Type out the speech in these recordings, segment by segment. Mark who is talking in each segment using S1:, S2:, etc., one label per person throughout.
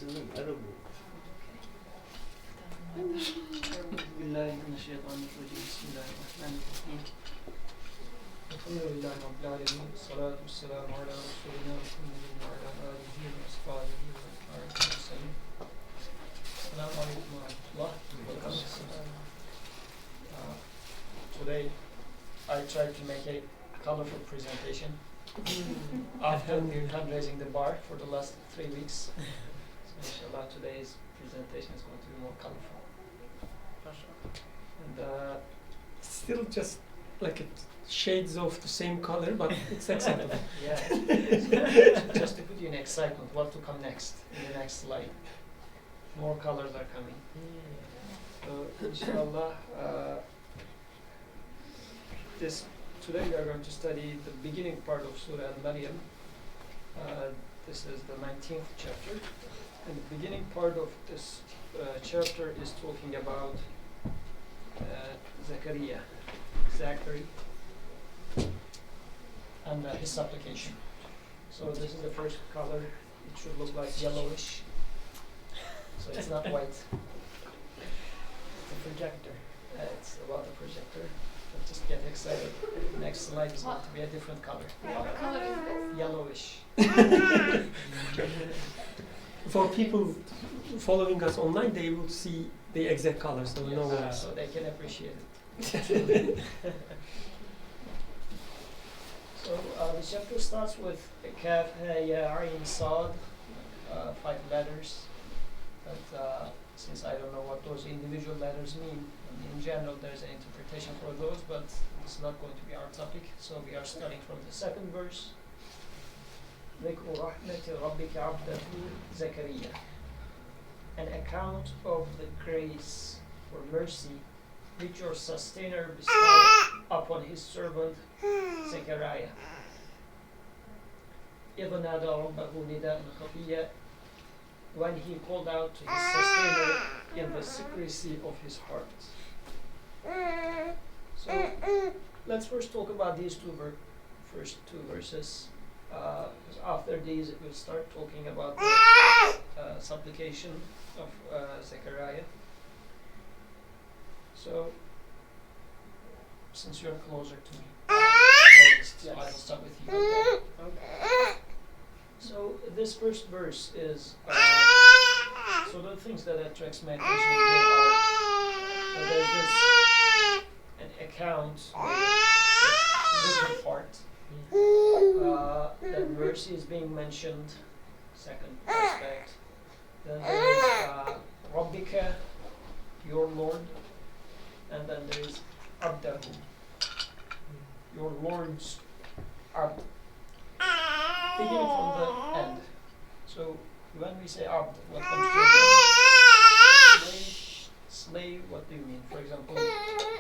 S1: isn't edible.
S2: بالله من الشيطان الرجيم بسم الله الرحمن الرحيم الحمد لله رب العالمين والصلاة والسلام على رسولنا محمد وعلى آله وأصحابه وسلم. السلام عليكم ورحمة الله. Today I tried to make a colorful presentation after raising the bar for the last 3 weeks. So inshallah today's presentation is going to be more colorful. And
S3: still just like it shades of the same color, but it's acceptable.
S2: Yeah, just to put you in excitement, what to come next in the next slide. More colors are coming. So inshallah, today we are going to study the beginning part of Surah Al-Maryam. This is the 19th chapter, and the beginning part of this chapter is talking about Zechariah, and his supplication. So this is the first color. It should look like yellowish. So it's not white. It's a projector. It's about the projector. But just get excited. Next slide is going to be a different color.
S4: What color is this?
S2: Yellowish.
S3: For people following us online, they will see the exact color, so
S2: Yes,
S3: no.
S2: so they can appreciate it. So the chapter starts with Kaf, Ya, Ayn, Sad, 5 letters. But since I don't know what those individual letters mean, in general there's an interpretation for those, but it's not going to be our topic. So we are starting from the second verse. ذكر رحمة ربك عبده زكريا. An account of the grace or mercy which your sustainer bestowed upon his servant Zechariah. إذ نادى ربه نداء خفيا, when he called out to his sustainer in the secrecy of his heart. So let's first talk about these first two verses. Because after these it will start talking about the supplication of Zechariah. So since you're closer to me, I will start with you. Okay. So this first verse is so the things that attracts my attention here are, so there's this an account with different part. That mercy is being mentioned, second aspect. Then there is Rabbika, your Lord, and then there is Abdahu, your Lord's Abd. Beginning from the end. So when we say Abd, what comes to your mind? Slave, what do you mean? For example,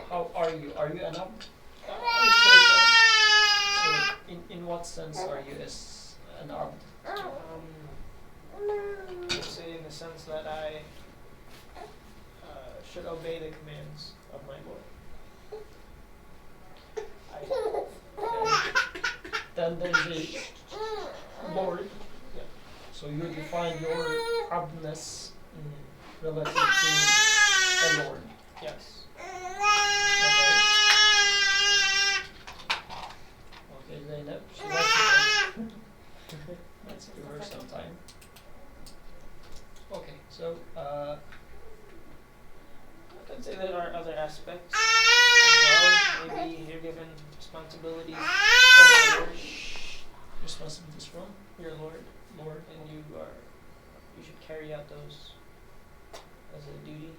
S2: how are you? Are you an Abd? I would say so. So in what sense are you as an Abd?
S5: I'd say in the sense that I should obey the commands of my Lord.
S2: Then there's the Lord. Yeah. So you define your Abdness relative to a Lord.
S5: Yes.
S2: Okay, Zainab, she likes it. Let's give her some time. Okay, so
S5: I could say there are other aspects as well. Maybe you're given responsibilities from your Lord,
S2: responsibilities from
S5: your Lord, and you should carry out those as a duty.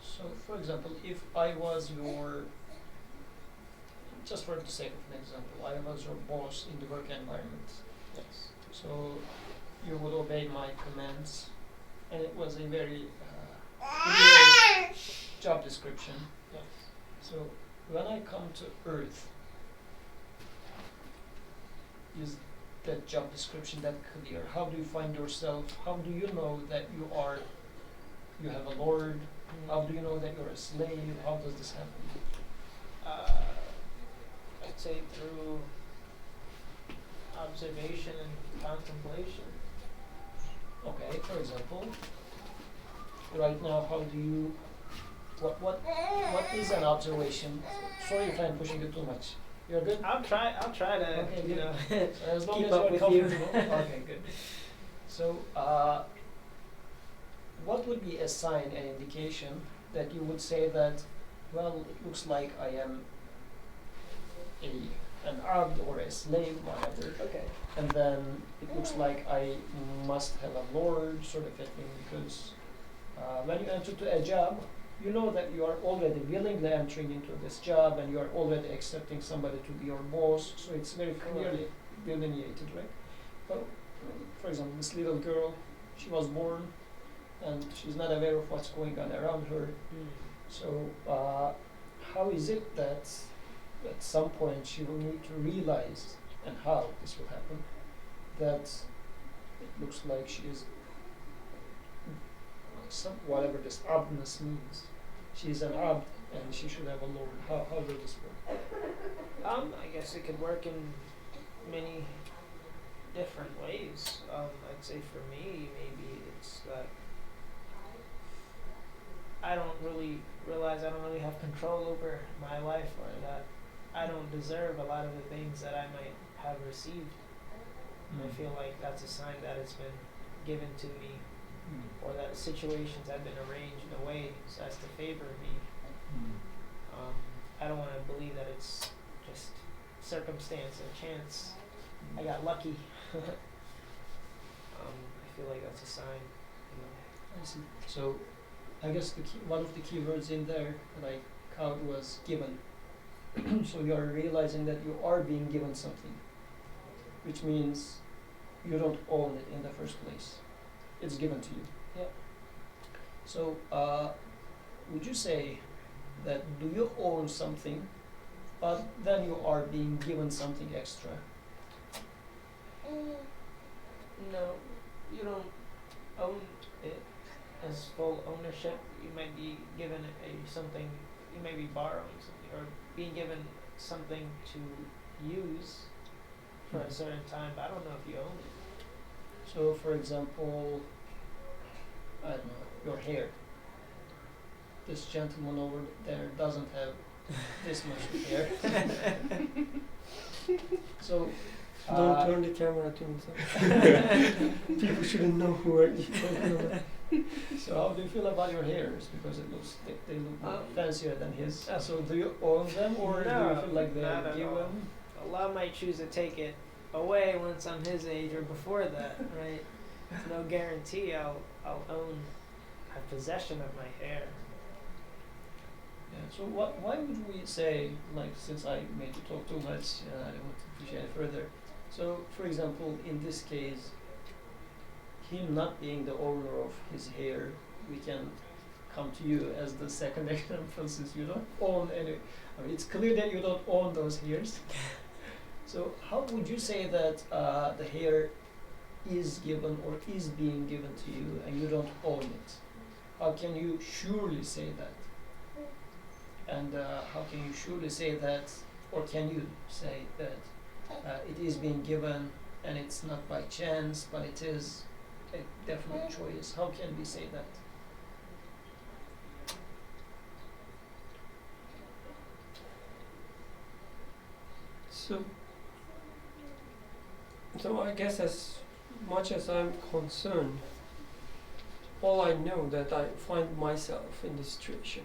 S2: So, for example, if I was your, just for the sake of an example, I was your boss in the work environment.
S5: Yes.
S2: So you would obey my commands, and it was a very clear job description.
S5: Yes.
S2: So when I come to Earth, is that job description that clear? How do you find yourself? How do you know that you have a Lord? How do you know that you're a slave? How does this happen?
S5: I'd say through observation and contemplation.
S2: for example, right now, how do you, what is an observation? Sorry if I'm pushing it too much. You're good?
S5: I'll try to,
S2: Okay,
S5: you
S2: good.
S5: know,
S2: So as long
S5: keep
S2: as
S5: up
S2: you're
S5: with you.
S2: comfortable. Okay, good. So, what would be a sign, an indication that you would say that, well, it looks like I am an abd or a slave, whatever,
S5: Okay.
S2: and then it looks like I must have a lord, sort of a thing, because when you enter to a job, you know that you are already willingly entering into this job and you are already accepting somebody to be your boss, so it's very clearly delineated, right? Well, for example, this little girl, she was born and she's not aware of what's going on around her. So how is it that at some point she will need to realize, and how this will happen, that it looks like she is whatever this abdness means. She is an abd and she should have a lord. How will this work?
S5: I guess it could work in many different ways. I'd say for me, maybe it's that I don't really realize I don't really have control over my life, or that I don't deserve a lot of the things that I might have received. And I feel like that's a sign that it's been given to me, or that situations have been arranged in a way so as to favor me. I don't want to believe that it's just circumstance or chance. I got lucky. I feel like that's a sign.
S2: I see. So I guess one of the key words in there, like how it was given. So you are realizing that you are being given something, which means you don't own it in the first place. It's given to you.
S5: Yeah.
S2: So would you say that do you own something, but then you are being given something extra?
S5: No, you don't own it as full ownership. You might be given something, you may be borrowing something, or being given something to use for a certain time, but I don't know if you own it.
S2: So for example, I don't know, your hair. This gentleman over there doesn't have this much hair. So
S3: Don't turn the camera to himself. People shouldn't know who are you talking about.
S2: So how do you feel about your hairs? Because it looks they look more fancier than his.
S5: Oh.
S2: So do you own them, or do you
S5: No,
S2: feel like they're
S5: not at all.
S2: given?
S5: Allah might choose to take it away once I'm his age or before that, right? There's no guarantee I'll have possession of my hair.
S2: Yeah. So why would we say, like, since I made you talk too much, I don't want to push any further. So for example, in this case, him not being the owner of his hair, we can come to you as the second example, since you don't own any. I mean, it's clear that you don't own those hairs. So how would you say that the hair is given or is being given to you and you don't own it? How can you surely say that? And how can you surely say that, or can you say that it is being given and it's not by chance, but it is a definite choice? How can we say that?
S3: So I guess as much as I'm concerned, all I know that I find myself in this situation.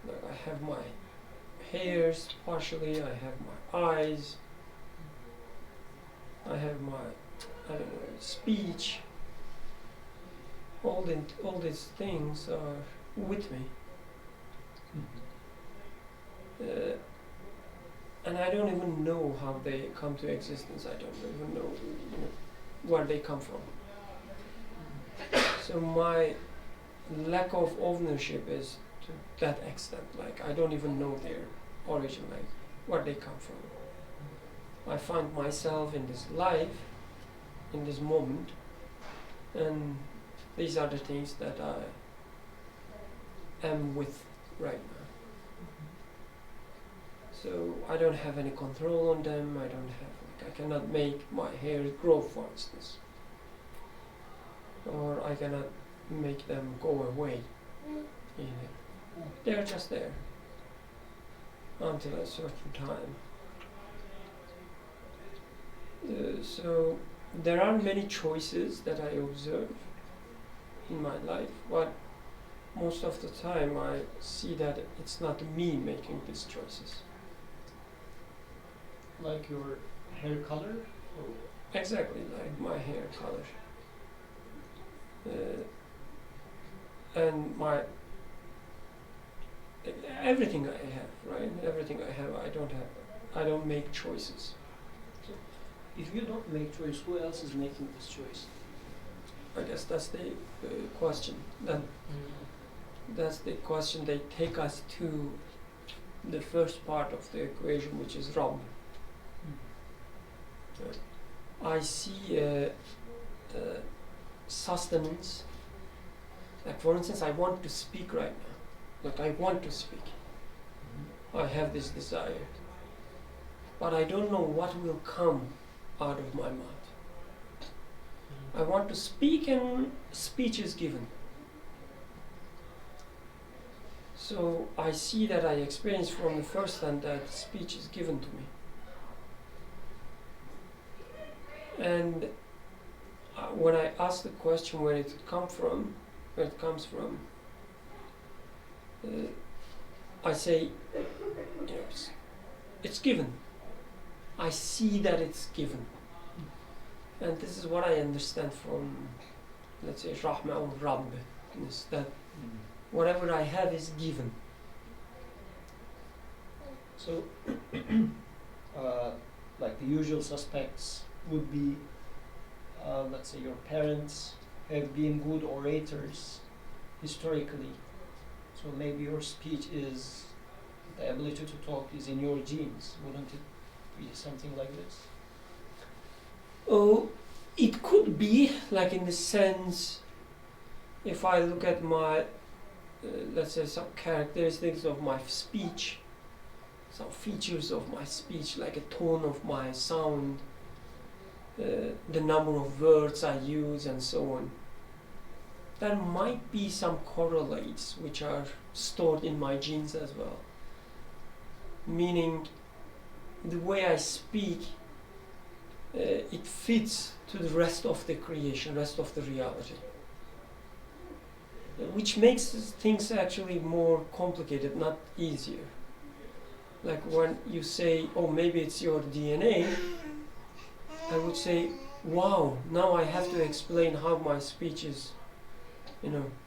S3: Like I have my hairs partially, I have my eyes, I have my, I don't know, speech. All these things are with me. And I don't even know how they come to existence. I don't even know, where they come from. So my lack of ownership is to that extent. Like I don't even know their origin, like where they come from. I find myself in this life, in this moment, and these are the things that I am with right now. So I don't have any control on them. I don't have, I cannot make my hair grow, for instance. or I cannot make them go away. You know. They're just there until a certain time. So there are many choices that I observe in my life, but most of the time I see that it's not me making these choices.
S2: Like your hair color? Or
S3: Exactly, like my hair color. And my everything I have, right? Everything I have, I don't make choices.
S2: if you don't make choice, who else is making this choice?
S3: I guess that's the question. That's the question. They take us to the first part of the equation, which is Rabb. I see sustenance. Like for instance, I want to speak right now. Like I want to speak. I have this desire. But I don't know what will come out of my mouth. I want to speak and speech is given. So I see that I experience from the first hand that speech is given to me. And when I ask the question where it comes from, I say, you know, it's given. I see that it's given. And this is what I understand from, let's say, Rahma or Rabb, is that whatever I have is given.
S2: So, like the usual suspects would be, let's say, your parents have been good orators historically. So maybe your speech is, the ability to talk is in your genes. Wouldn't it be something like this?
S3: Oh, it could be, like in the sense, if I look at my, let's say, some characteristics of my speech, some features of my speech, like a tone of my sound, the number of words I use and so on. There might be some correlates which are stored in my genes as well. Meaning, the way I speak, it fits to the rest of the creation, rest of the reality. Which makes things actually more complicated, not easier. Like when you say, oh, maybe it's your DNA, I would say, wow, now I have to explain how my speech is,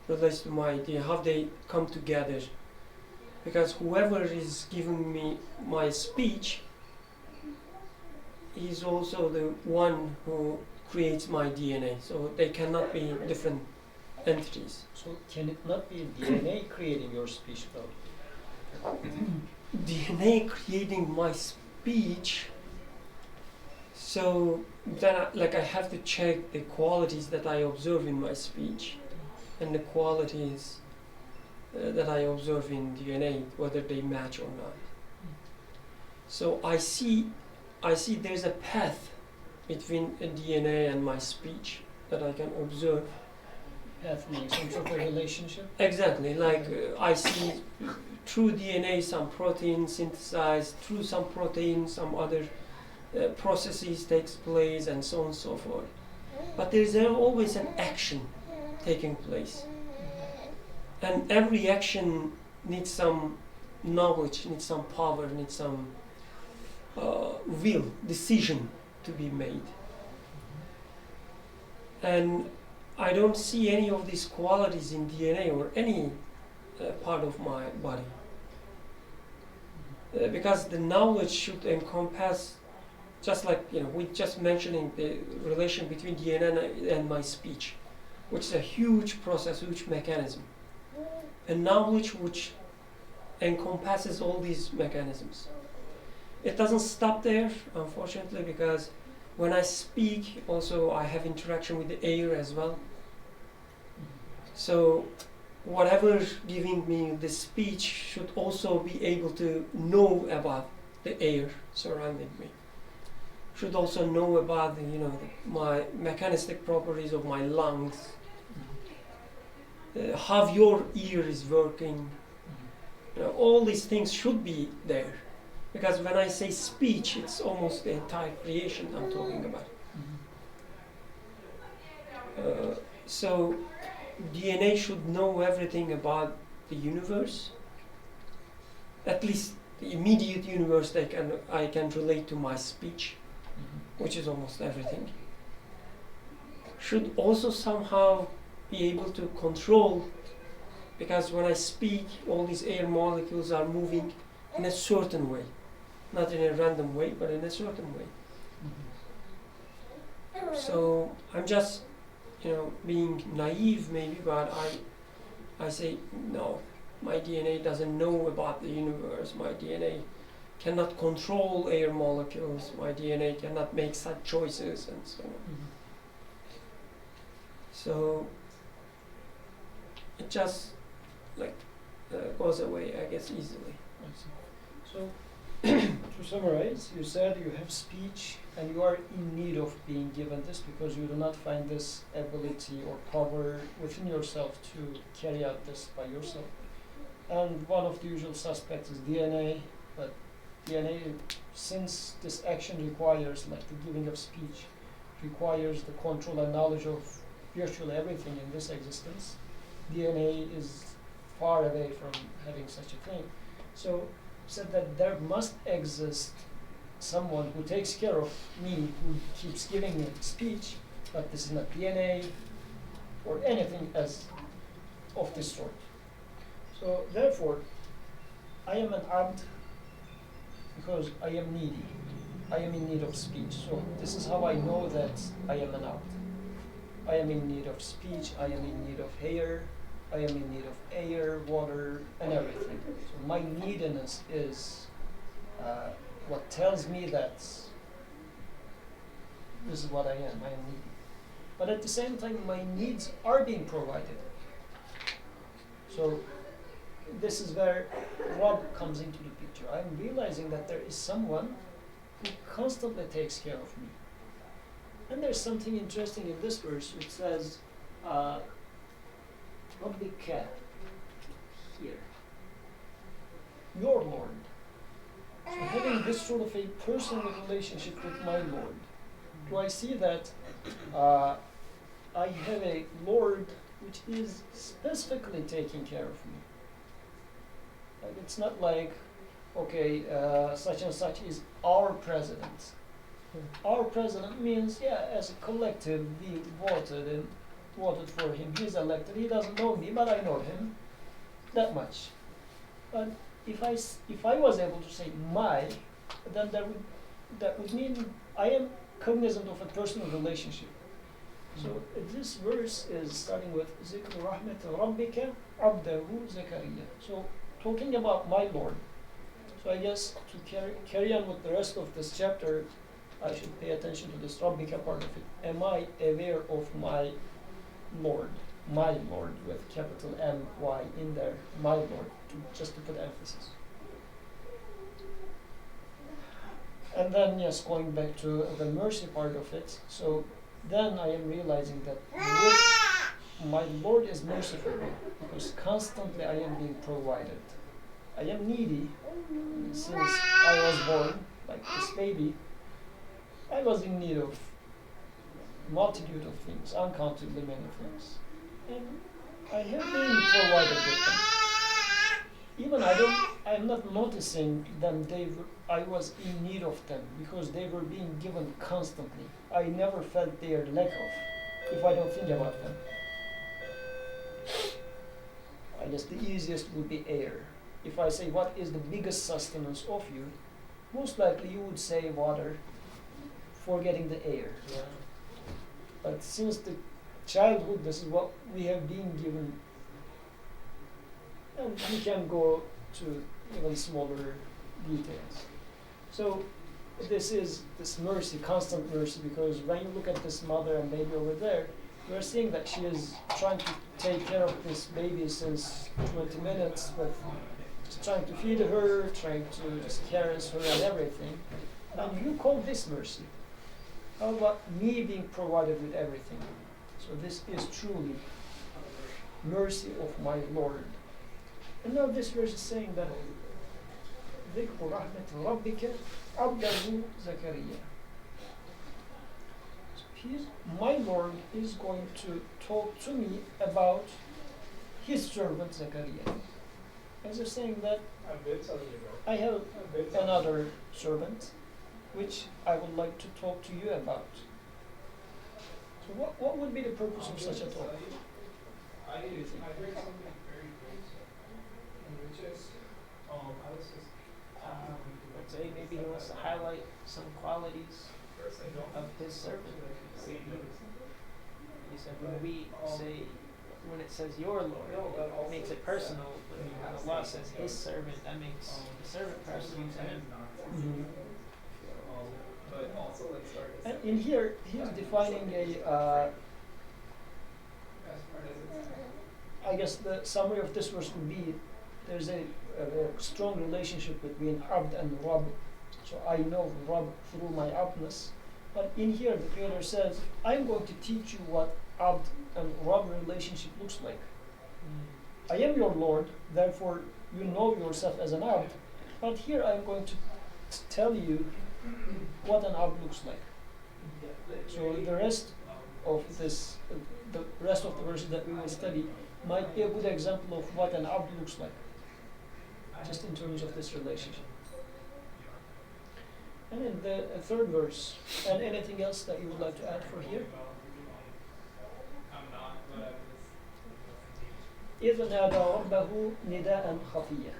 S3: relates to my idea, how they come together. Because whoever is giving me my speech, he's also the one who creates my DNA. So they cannot be different entities.
S2: So can it not be DNA creating your speech though?
S3: DNA creating my speech. So then, I have to check the qualities that I observe in my speech, and the qualities that I observe in DNA, whether they match or not. So I see there's a path between a DNA and my speech that I can observe.
S2: Path meaning some sort of relationship?
S3: Exactly, I see through DNA some protein synthesized, through some protein some other processes takes place, and so on and so forth. But there is always an action taking place. And every action needs some knowledge, needs some power, needs some will, decision to be made. And I don't see any of these qualities in DNA or any part of my body. Because the knowledge should encompass, just like we just mentioning the relation between DNA and my speech, which is a huge process, huge mechanism. A knowledge which encompasses all these mechanisms. It doesn't stop there, unfortunately, because when I speak, also I have interaction with the air as well. So whatever giving me the speech should also be able to know about the air surrounding me. Should also know about my mechanistic properties of my lungs, how your ear is working. All these things should be there. Because when I say speech, it's almost the entire creation I'm talking about. So DNA should know everything about the universe, at least the immediate universe that I can relate to my speech, which is almost everything. Should also somehow be able to control, because when I speak, all these air molecules are moving in a certain way, not in a random way, but in a certain way. So I'm just, being naive maybe, but I say, no, my DNA doesn't know about the universe. My DNA cannot control air molecules. My DNA cannot make such choices and so on. So it just goes away, I guess, easily.
S2: I see. So to summarize, you said you have speech and you are in need of being given this because you do not find this ability or power within yourself to carry out this by yourself. And one of the usual suspects is DNA, but DNA, since this action requires, like the giving of speech, requires the control and knowledge of virtually everything in this existence, DNA is far away from having such a thing. So said that there must exist someone who takes care of me, who keeps giving me speech, but this is not DNA or anything as of this sort. So therefore, I am an abd because I am needy. I am in need of speech. So this is how I know that I am an abd. I am in need of speech, I am in need of hair, I am in need of air, water, and everything. So my neediness is what tells me that this is what I am needy. But at the same time, my needs are being provided. So this is where Rob comes into the picture. I'm realizing that there is someone who constantly takes care of me. And there's something interesting in this verse which says, Rabbika, here, your Lord. So having this sort of a personal relationship with my Lord, do I see that I have a Lord which is specifically taking care of me? Like, it's not like, okay, such and such is our president. Our president means, as a collective, we voted for him. He's elected. He doesn't know me, but I know him. That much. But if I was able to say my, then that would mean I am cognizant of a personal relationship. So this verse is starting with Zikr Rahmat Rabbika Abdahu Zechariah. So talking about my Lord. So I guess to carry on with the rest of this chapter, I should pay attention to this Rabbika part of it. Am I aware of my Lord with capital M-Y in there, my Lord, just to put emphasis. And then, yes, going back to the mercy part of it, so then I am realizing that my Lord is merciful because constantly I am being provided. I am needy since I was born, like this baby. I was in need of multitude of things, uncountably many things. And I have been provided with them. Even I'm not noticing them, I was in need of them because they were being given constantly. I never felt their lack of, if I don't think about them. I guess the easiest would be air. If I say what is the biggest sustenance of you, most likely you would say water, forgetting the air.
S5: Yeah.
S2: But since the childhood, this is what we have been given. And we can go to even smaller details. So this is this mercy, constant mercy, because when you look at this mother and baby over there, you're seeing that she is trying to take care of this baby since 20 minutes, with just trying to feed her, trying to just caress her and everything. And you call this mercy. How about me being provided with everything? So this is truly mercy of my Lord. And now this verse is saying that ذِكْرُ رَحْمَةِ رَبِّكَ عَبْدَهُ زَكَرِيَّا. My Lord is going to talk to me about his servant Zechariah. As they're saying that I have another servant which I would like to talk to you about. So what would be the purpose of such a talk? What do you think?
S5: I'd say maybe he wants to highlight some qualities of his servant. He said when it says your Lord, it makes it personal. When Allah says his servant, that makes the servant personal to him.
S2: Mm-hmm. And in here, he's defining I guess the summary of this verse would be there's a strong relationship between Abd and Rabb. So I know Rabb through my Abdness. But in here, the Creator says, I'm going to teach you what Abd and Rabb relationship looks like. I am your Lord, therefore you know yourself as an Abd. But here I'm going to tell you what an Abd looks like. So the rest of this, the rest of the verses that we will study might be a good example of what an Abd looks like, just in terms of this relationship. And in the third verse, and anything else that you would like to add for here? إِذْ نَادَى رَبَّهُ نِدَاءً خَفِيًّا.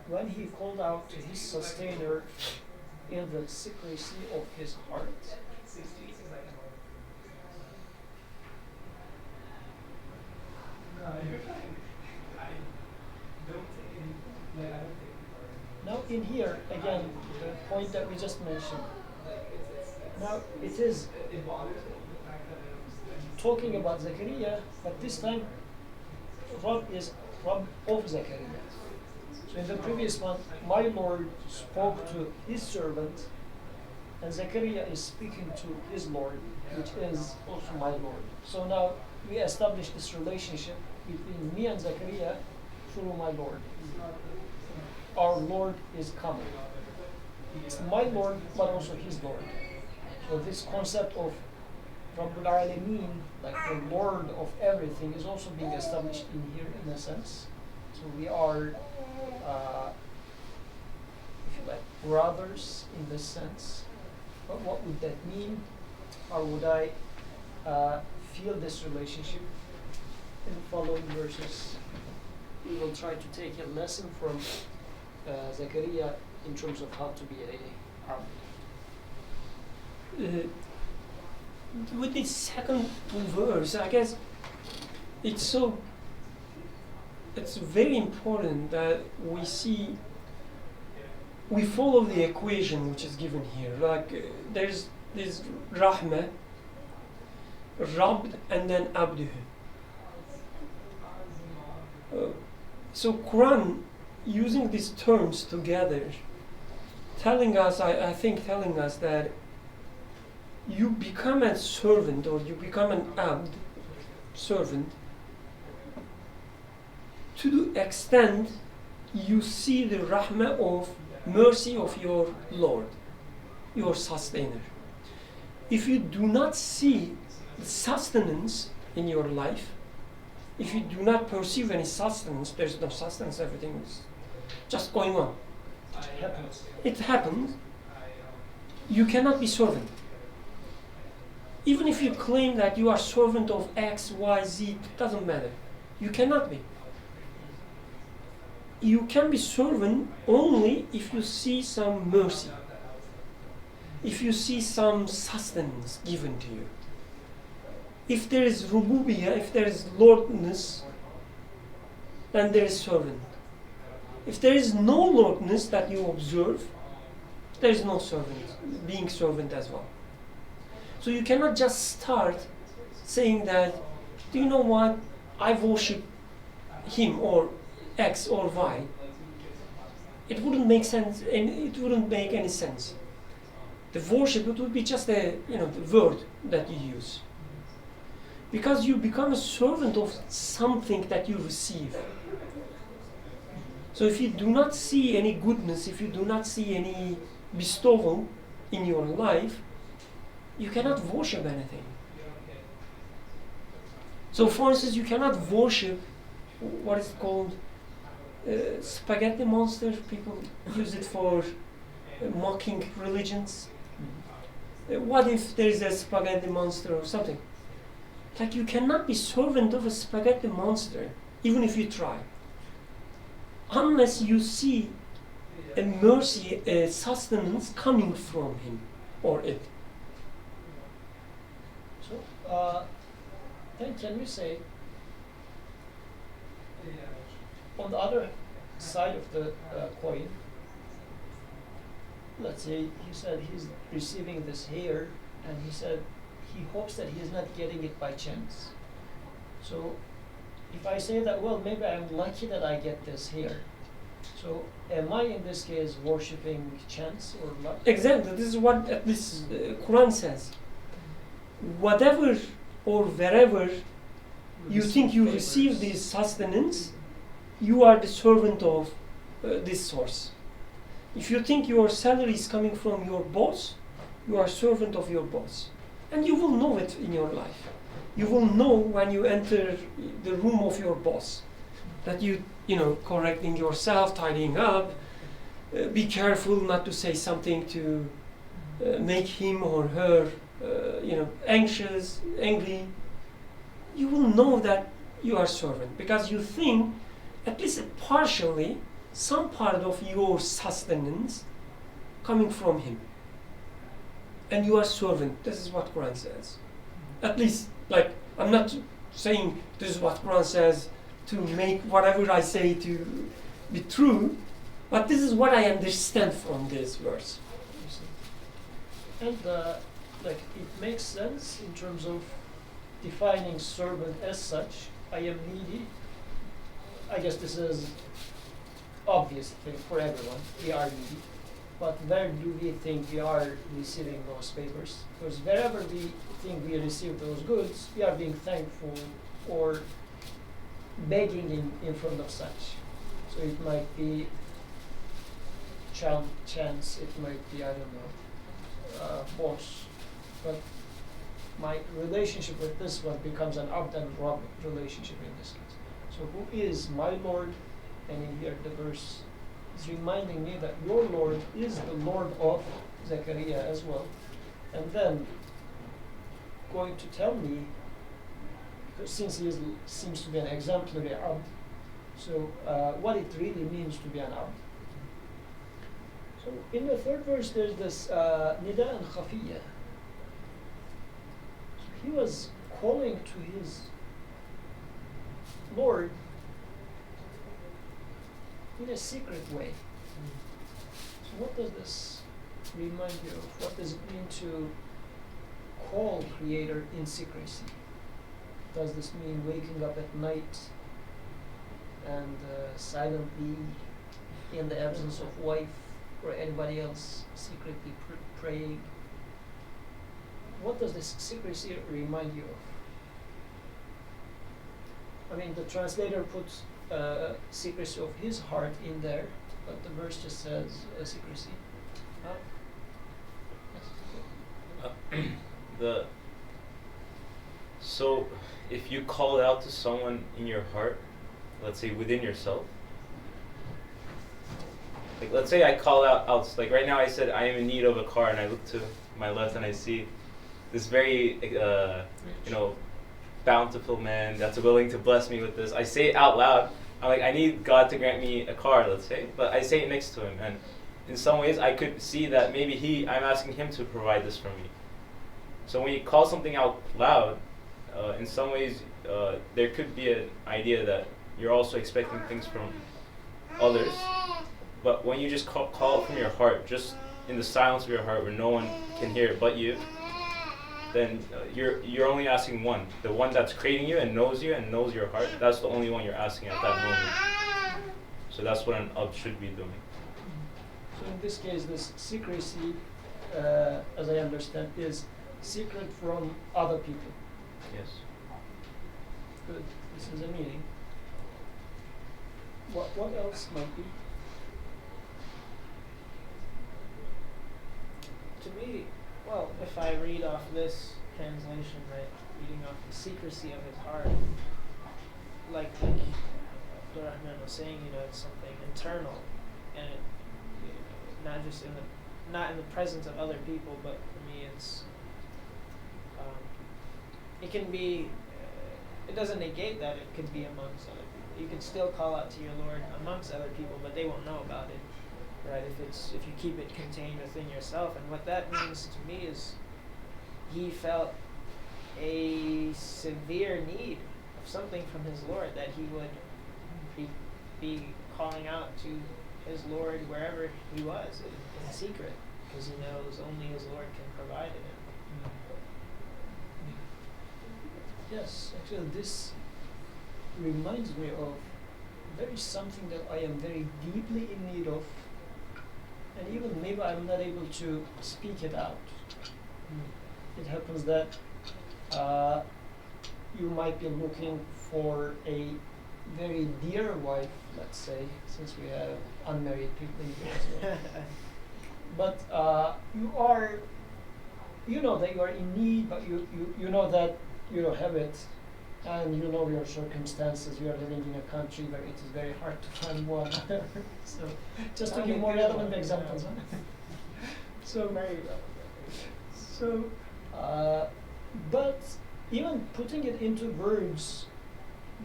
S2: When he called out to his sustainer in the secrecy of his heart. Now in here, again, the point that we just mentioned. Now it is talking about Zechariah, but this time Rabb is Rabb of Zechariah. So in the previous one, my Lord spoke to his servant, and Zechariah is speaking to his Lord, which is also my Lord. So now we establish this relationship between me and Zechariah through my Lord. Our Lord is coming. It's my Lord, but also his Lord. So this concept of Rabbul Alameen, like the Lord of everything, is also being established in here in a sense. So we are, if you like, brothers in this sense. But what would that mean? How would I feel this relationship? In the following verses, we will try to take a lesson from Zechariah in terms of how to be a Arab.
S3: With this second verse, I guess it's very important that we follow the equation which is given here. Like there's Rahmah, Rabb, and then Abduh. So Quran using these terms together, telling us that you become a servant, or you become an abd, servant, to the extent you see the rahmah of mercy of your Lord, your sustainer. If you do not see sustenance in your life, if you do not perceive any sustenance, there's no sustenance, everything is just going on. It happens. You cannot be servant. Even if you claim that you are servant of X, Y, Z, it doesn't matter. You cannot be. You can be servant only if you see some mercy, if you see some sustenance given to you. If there is rububiyyah, if there is lordness, then there is servant. If there is no lordness that you observe, there is no servant, being servant as well. So you cannot just start saying that, do you know what, I worship him or X or Y. It wouldn't make sense, and it wouldn't make any sense. The worship, it would be just the word that you use. Because you become a servant of something that you receive. So if you do not see any goodness, if you do not see any bestowal in your life, you cannot worship anything. So for instance, you cannot worship, what is it called? Spaghetti monster. People use it for mocking religions. What if there is a spaghetti monster or something? Like, you cannot be servant of a spaghetti monster, even if you try, unless you see a mercy, a sustenance coming from him or it.
S2: So, then can we say, on the other side of the coin, let's say he said he's receiving this hair, and he said he hopes that he's not getting it by chance. So if I say that, well, maybe I'm lucky that I get this hair, so am I in this case worshipping chance or luck?
S3: Exactly, this is what at least Quran says. Whatever or wherever you think you receive this sustenance, you are the servant of this source. If you think your salary is coming from your boss, you are servant of your boss. And you will know it in your life. You will know when you enter the room of your boss that you correcting yourself, tidying up, be careful not to say something to make him or her anxious, angry. You will know that you are servant because you think at least partially some part of your sustenance coming from him. And you are servant. This is what Quran says. At least, like, I'm not saying this is what Quran says to make whatever I say to be true, but this is what I understand from this verse.
S2: And it makes sense in terms of defining servant as such. I am needy. I guess this is obvious thing for everyone. We are needy. But where do we think we are receiving those papers? Because wherever we think we receive those goods, we are being thankful or begging in front of such. So it might be chance, it might be, I don't know, boss. But my relationship with this one becomes an abd and rabb relationship in this case. So who is my Lord? And in here the verse is reminding me that your Lord is the Lord of Zechariah as well. And then going to tell me, because since he seems to be an exemplary abd, so what it really means to be an abd. So in the third verse there's this nida and khafiyya. So he was calling to his Lord in a secret way. So what does this remind you of? What does it mean to call Creator in secrecy? Does this mean waking up at night and silently, in the absence of wife or anybody else, secretly praying? What does this secrecy remind you of? I mean, the translator puts secrecy of his heart in there, but the verse just says secrecy.
S1: So if you call out to someone in your heart, let's say within yourself, like let's say I call out, like right now I said I am in need of a car, and I look to my left and I see this very bountiful man that's willing to bless me with this. I say it out loud. I'm like, I need God to grant me a car, let's say, but I say it next to him, and in some ways I could see that maybe I'm asking him to provide this for me. So when you call something out loud, in some ways there could be an idea that you're also expecting things from others, but when you just call from your heart, just in the silence of your heart where no one can hear it but you, then you're only asking one, the one that's creating you and knows your heart. That's the only one you're asking at that moment. So that's what an abd should be doing.
S2: So in this case, this secrecy, as I understand, is secret from other people.
S1: Yes.
S2: Good. This is a meeting. What else might be?
S5: To me, well, if I read off this translation, right, reading off the secrecy of his heart, like Abdul Rahman was saying, it's something internal, and it, not just not in the presence of other people, but for me, it's it can be. It doesn't negate that it could be amongst other people. You can still call out to your Lord amongst other people, but they won't know about it, right? If you keep it contained within yourself, and what that means to me is, he felt a severe need of something from his Lord, that he would be calling out to his Lord wherever he was in secret, because he knows only his Lord can provide it.
S2: Yes, actually this reminds me of something that I am very deeply in need of, and even maybe I'm not able to speak it out. It happens that you might be looking for a very dear wife, let's say, since we have unmarried people in here as well. But you know that you are in need, but you know that you don't have it, and you know your circumstances. You are living in a country where it is very hard to find one. So, just to give more relevant examples. So,
S5: Very relevant.
S2: But even putting it into words,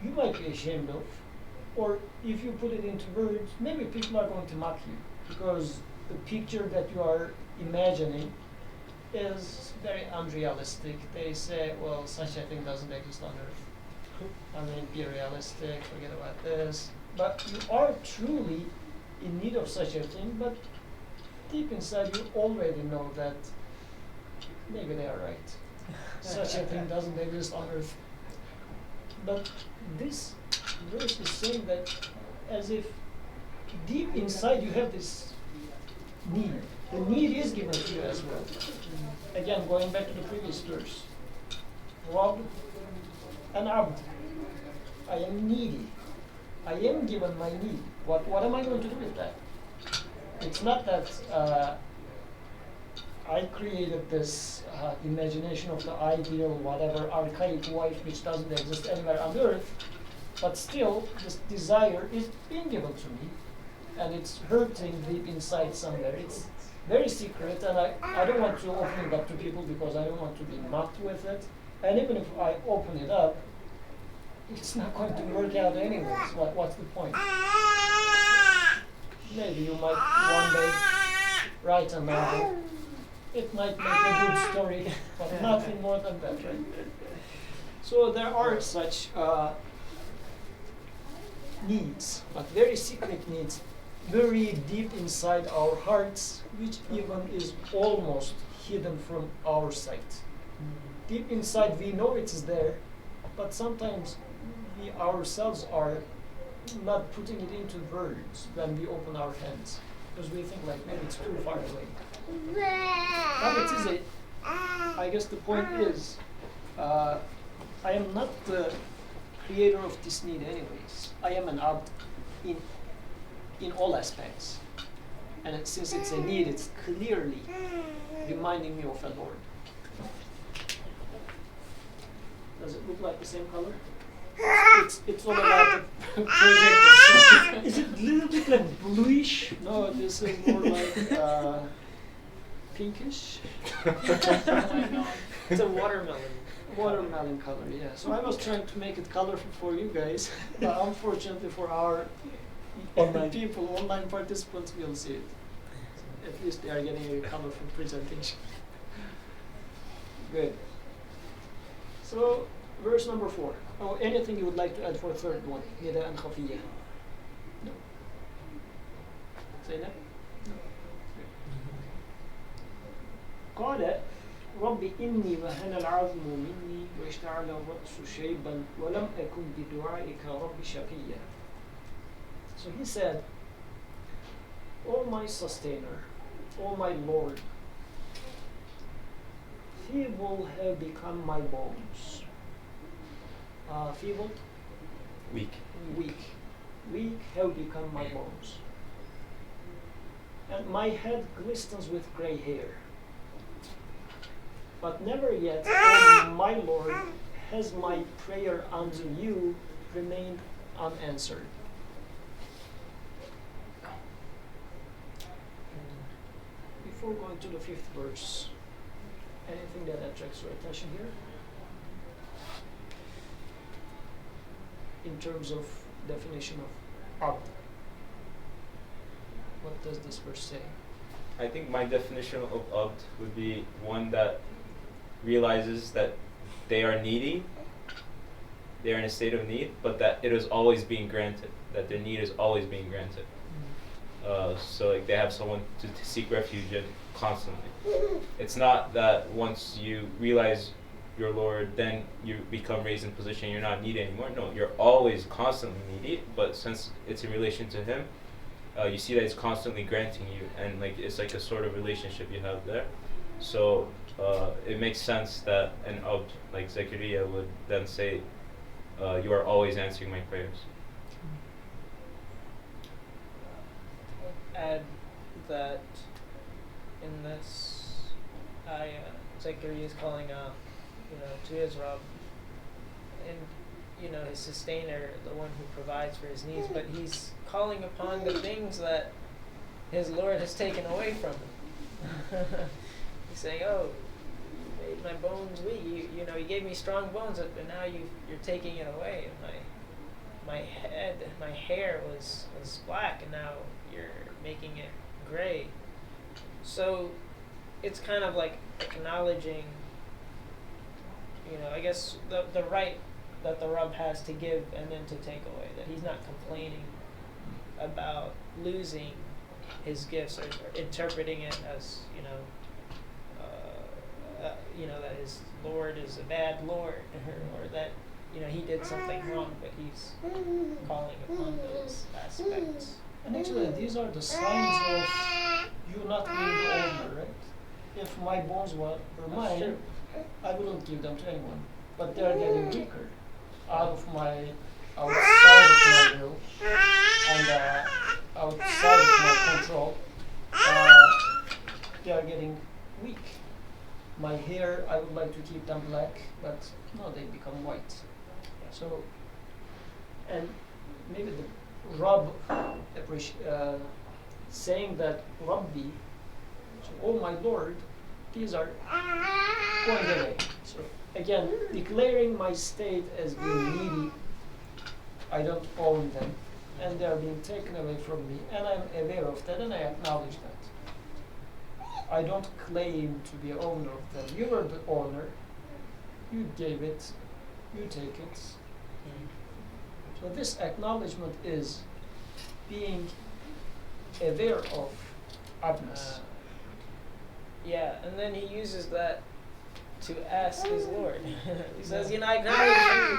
S2: you might be ashamed of, or if you put it into words, maybe people are going to mock you, because the picture that you are imagining is very unrealistic. They say, well, such a thing doesn't exist on earth. I mean, be realistic, forget about this. But you are truly in need of such a thing, but deep inside you already know that maybe they are right. Such a thing doesn't exist on earth. But this verse is saying that as if deep inside you have this need. The need is given to you as well. Again, going back to the previous verse. Rob and Abd. I am needy. I am given my need. What am I going to do with that? It's not that I created this imagination of the ideal, whatever, archaic wife which doesn't exist anywhere on earth, but still this desire is being given to me, and it's hurting deep inside somewhere. It's very secret, and I don't want to open it up to people because I don't want to be mocked with it. And even if I open it up, it's not going to work out anyways. What's the point? Maybe you might one day write a novel. It might make a good story, but nothing more than that, right? So there are such needs, but very secret needs, very deep inside our hearts, which even is almost hidden from our sight. Deep inside we know it is there, but sometimes we ourselves are not putting it into words when we open our hands, because we think like maybe it's too far away. But it is I guess the point is, I am not the creator of this need anyways. I am an abd in all aspects. And since it's a need, it's clearly reminding me of a Lord. Does it look like the same color? It's all about the project. Is it a little bit like bluish? No, this is more like pinkish.
S5: It's a watermelon.
S2: Watermelon color, yeah. So I was trying to make it colorful for you guys, but unfortunately for our online participants, we'll see it. At least they are getting a colorful presentation. Good. So, verse number 4. Oh, anything you would like to add for third one? Nida and Khafiyya? No. Say that? No. قال رب إني وهن العظم مني واشتعل الرأس شيبا ولم أكن بدعائك رب شقيا. So he said, O my sustainer, O my Lord, feeble have become my bones, Feeble,
S1: Weak.
S2: weak. Weak have become my bones. And my head glistens with gray hair. But never yet, O my Lord, has my prayer unto you remained unanswered. Before going to the 5th verse, anything that attracts your attention here? In terms of definition of abd. What does this verse say?
S1: I think my definition of abd would be one that realizes that they are needy, they are in a state of need, but that it is always being granted, that their need is always being granted. So like they have someone to seek refuge in constantly. It's not that once you realize your Lord, then you become raised in position, you're not needy anymore. No, you're always constantly needy, but since it's in relation to Him, you see that He's constantly granting you, and like it's like a sort of relationship you have there. So it makes sense that an abd like Zechariah would then say, you are always answering my prayers.
S5: Add that in this ayah, Zechariah is calling out, to his Rabb, and his sustainer, the one who provides for his needs, but he's calling upon the things that his Lord has taken away from him. He's saying, "Oh, you made my bones weak. You gave me strong bones, but now you're taking it away. And my hair was black, and now you're making it gray." So it's kind of like acknowledging, I guess the right that the Rabb has to give and then to take away, that he's not complaining about losing his gifts or interpreting it as that his Lord is a bad Lord, or that he did something wrong, but he's calling upon those aspects.
S2: And actually, these are the signs of you not being the owner, right? If my bones were mine,
S5: true.
S2: I wouldn't give them to anyone. But they're getting weaker, outside of my will, and outside of my control. They are getting weak. My hair, I would like to keep them black, but no, they become white. So, and maybe the Rabb saying that Rabbi, so, oh my Lord, these are going away. So again, declaring my state as being needy, I don't own them, and they are being taken away from me, and I'm aware of that, and I acknowledge that. I don't claim to be owner of them. You are the owner. You gave it. You take it. So this acknowledgement is being aware of abness.
S5: Yeah, and then he uses that to ask his Lord. He says, I acknowledge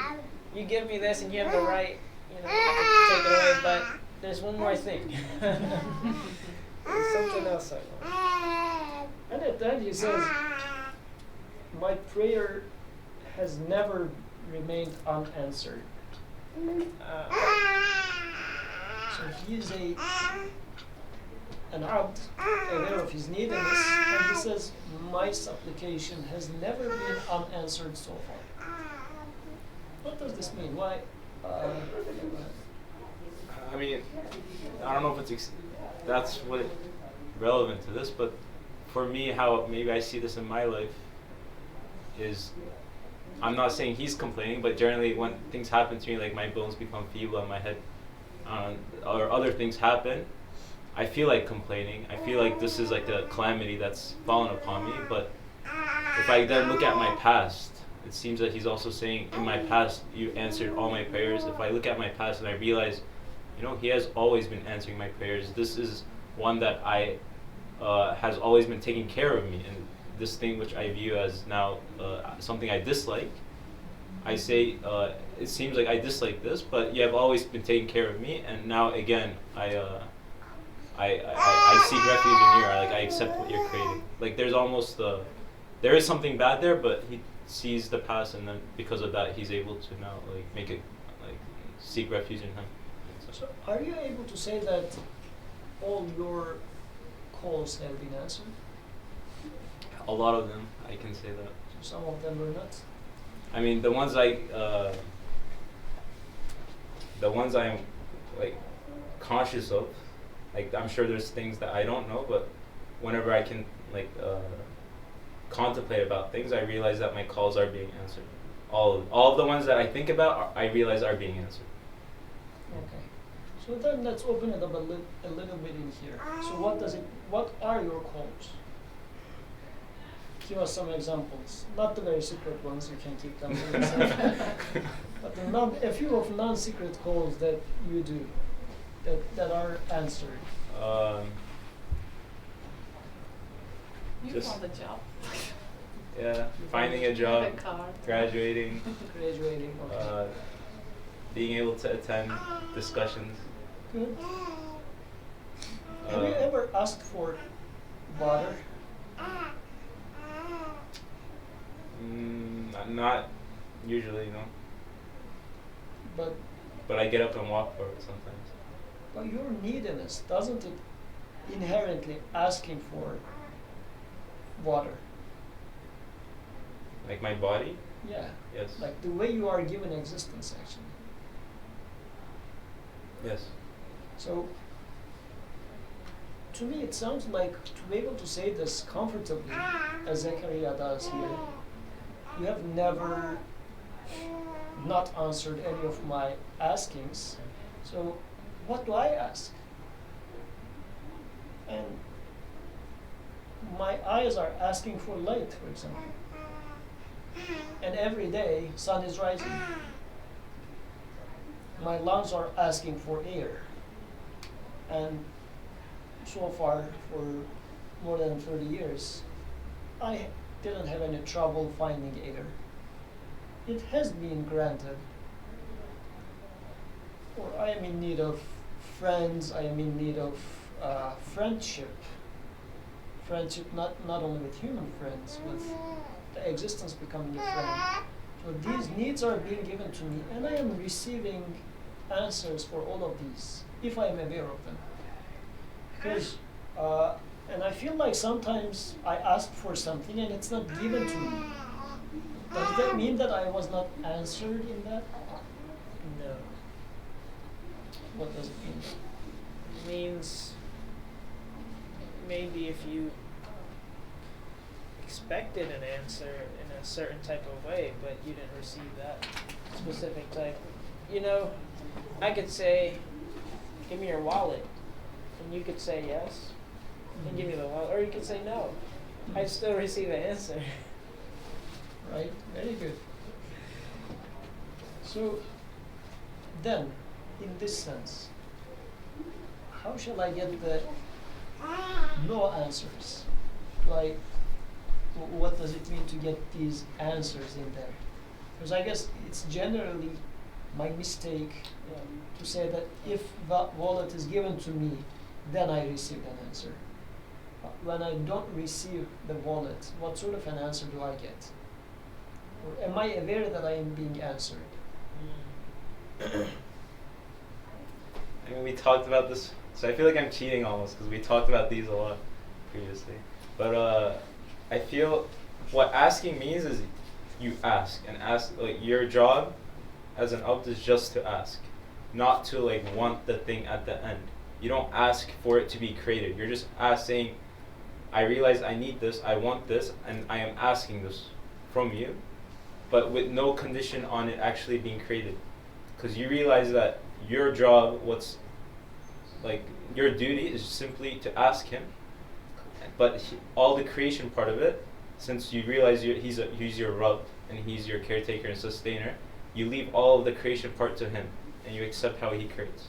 S5: you give me this and you have the right, to take it away, but there's one more thing. There's something else I want.
S2: And at the end he says, my prayer has never remained unanswered. So he is an abd, aware of his neediness, and he says, my supplication has never been unanswered so far. What does this mean? Why?
S1: I mean, I don't know if that's what relevant to this, but for me, how maybe I see this in my life is, I'm not saying he's complaining, but generally when things happen to me, like my bones become feeble and my head, or other things happen, I feel like complaining. I feel like this is like a calamity that's fallen upon me. But if I then look at my past, it seems that he's also saying, in my past, you answered all my prayers. If I look at my past and I realize, he has always been answering my prayers. This is one that has always been taking care of me. And this thing which I view as now something I dislike, I say, it seems like I dislike this, but you have always been taking care of me. And now again, I seek refuge in you. I accept what you're creating. Like there's almost there is something bad there, but sees the past, and then because of that, he's able to now like make it like seek refuge in him.
S2: So are you able to say that all your calls have been answered?
S1: A lot of them, I can say that.
S2: So some of them were not?
S1: I mean, the ones I'm like conscious of, like I'm sure there's things that I don't know, but whenever I can like contemplate about things, I realize that my calls are being answered. All of the ones that I think about, I realize are being answered.
S2: Okay. So then let's open it up a little bit in here. So what are your calls? Give us some examples. Not the very secret ones, you can keep them to yourself. But a few of non-secret calls that you do, that are answered.
S4: You
S1: Just-
S4: found a job.
S1: Yeah, finding a job,
S4: A car.
S1: graduating,
S2: Graduating, okay.
S1: being able to attend discussions.
S2: Good. Have you ever asked for water?
S1: Not usually, no.
S2: But
S1: I get up and walk for it sometimes.
S2: your neediness, doesn't it inherently asking for water?
S1: Like my body?
S2: Yeah.
S1: Yes.
S2: Like the way you are given existence, actually.
S1: Yes.
S2: So, to me, it sounds like to be able to say this comfortably, as Zechariah does here, you have never not answered any of my askings. So, what do I ask? And my eyes are asking for light, for example. And every day, sun is rising. My lungs are asking for air. And so far, for more than 30 years, I didn't have any trouble finding air. It has been granted. Or I am in need of friends, I am in need of friendship. Friendship not only with human friends, with the existence becoming a friend. So these needs are being given to me, and I am receiving answers for all of these, if I am aware of them. Because, and I feel like sometimes I ask for something and it's not given to me. Does that mean that I was not answered in that? No. What does it mean?
S5: It means maybe if you expected an answer in a certain type of way, but you didn't receive that specific type. You know, I could say, give me your wallet, and you could say yes, and give me the wallet, or you could say no. I'd still receive an answer.
S2: Right? Very good. So, then, in this sense, how shall I get the no answers? What does it mean to get these answers in there? Because I guess it's generally my mistake to say that if the wallet is given to me, then I receive an answer. When I don't receive the wallet, what sort of an answer do I get? Or am I aware that I am being answered?
S1: I mean, we talked about this, so I feel like I'm cheating almost because we talked about these a lot previously. But I feel what asking means is you ask, and ask, like, your job as an opt is just to ask, not to like want the thing at the end. You don't ask for it to be created. You're just saying, I realize I need this, I want this, and I am asking this from you, but with no condition on it actually being created. Because you realize that your job, your duty is simply to ask him, but all the creation part of it, since you realize he's your Rabb, and he's your caretaker and sustainer, you leave all of the creation part to him, and you accept how he creates.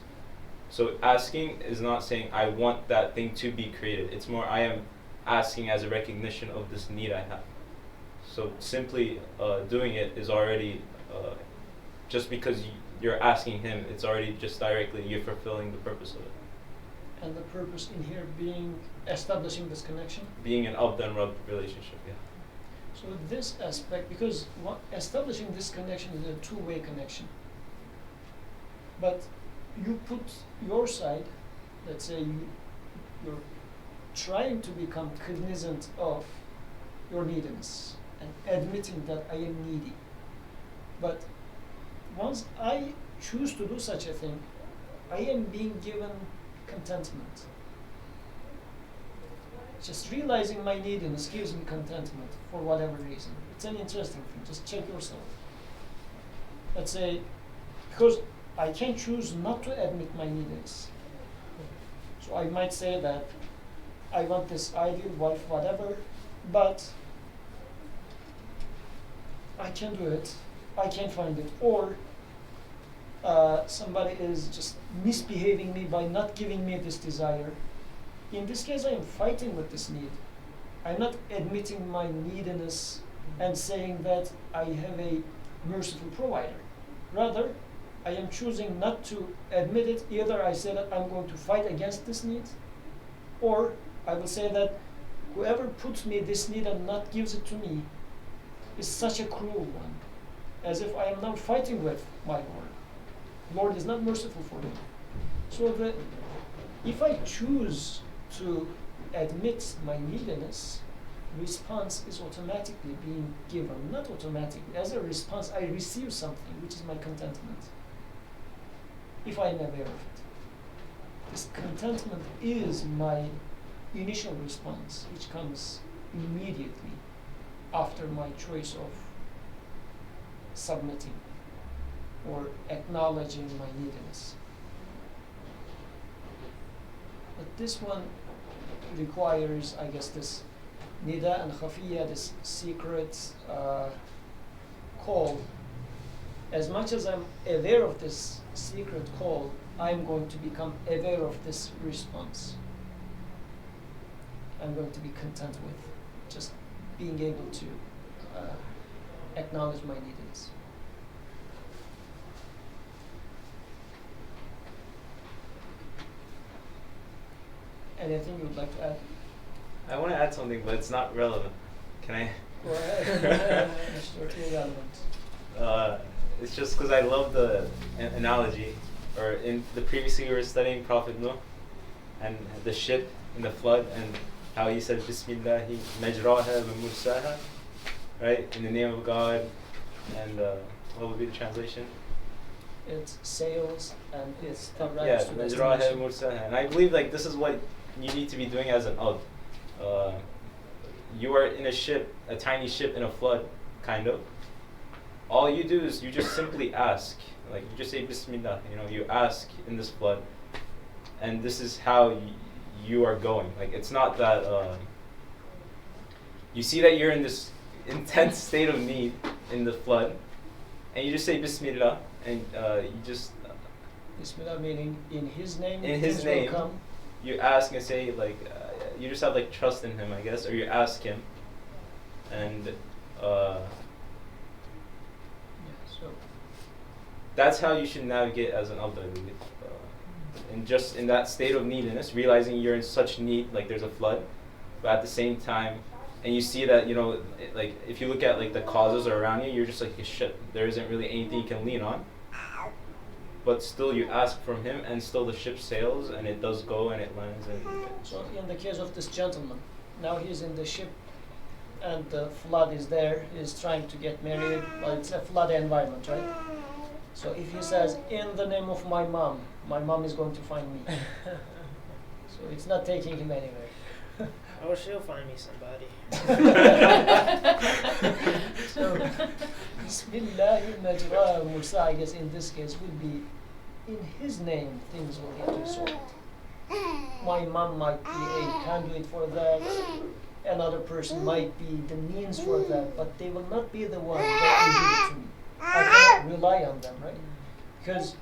S1: So asking is not saying, I want that thing to be created. It's more, I am asking as a recognition of this need I have. So simply doing it is already, just because you're asking him, it's already just directly you're fulfilling the purpose of it.
S2: And the purpose in here being establishing this connection?
S1: Being an Abd and Rabb relationship, yeah.
S2: So this aspect, because establishing this connection is a two-way connection. But you put your side, let's say you're trying to become cognizant of your neediness and admitting that I am needy. But once I choose to do such a thing, I am being given contentment. Just realizing my neediness gives me contentment for whatever reason. It's an interesting thing. Just check yourself. Let's say, because I can choose not to admit my neediness. So I might say that I want this ideal wife, whatever, but I can do it. I can't find it. Or somebody is just misbehaving me by not giving me this desire. In this case, I am fighting with this need. I'm not admitting my neediness and saying that I have a merciful provider. Rather, I am choosing not to admit it. Either I say that I'm going to fight against this need, or I will say that whoever puts me this need and not gives it to me is such a cruel one, as if I am now fighting with my Lord. Lord is not merciful for me. So if I choose to admit my neediness, response is automatically being given. Not automatically. As a response, I receive something, which is my contentment, if I am aware of it. This contentment is my initial response, which comes immediately after my choice of submitting or acknowledging my neediness. But this one requires, I guess, this nida and khafiya, this secret call. As much as I'm aware of this secret call, I'm going to become aware of this response. I'm going to be content with just being able to acknowledge my neediness. Anything you would like to add?
S1: I want to add something, but it's not relevant. Can I?
S2: Go ahead. It's totally relevant.
S1: It's just because I love the analogy, or in the previously we were studying Prophet Noah and the ship in the flood and how he said Bismillahi majraha wa mursaha, right? In the name of God, and what would be the translation?
S2: It's sails and it's the right
S1: Yeah,
S2: to
S1: majraha
S2: destination.
S1: wa mursaha. And I believe like this is what you need to be doing as an ab. You are in a ship, a tiny ship in a flood, kind of. All you do is you just simply ask, like you just say Bismillah, you ask in this flood, and this is how you are going. Like it's not that you see that you're in this intense state of need in the flood, and you just say Bismillah, and you just
S2: Bismillah meaning in His name.
S1: In His
S2: things will
S1: name.
S2: come.
S1: You ask and say like you just have like trust in Him, I guess, or you ask Him, and
S2: So
S1: that's how you should navigate as an abd, I believe. And just in that state of neediness, realizing you're in such need, like there's a flood, but at the same time, and you see that, like if you look at like the causes around you, you're just like a ship. There isn't really anything you can lean on. But still you ask from Him, and still the ship sails, and it does go, and it lands.
S2: So in the case of this gentleman, now he's in the ship and the flood is there, he's trying to get married, but it's a flood environment, right? So if he says, in the name of my mom is going to find me. So it's not taking him anywhere.
S5: Oh, she'll find me somebody.
S2: So Bismillahi majraha wa mursaha, I guess in this case would be, in His name things will get resolved. My mom might be a conduit for that, another person might be the means for that, but they will not be the one that will give it to me. I cannot rely on them, right? Because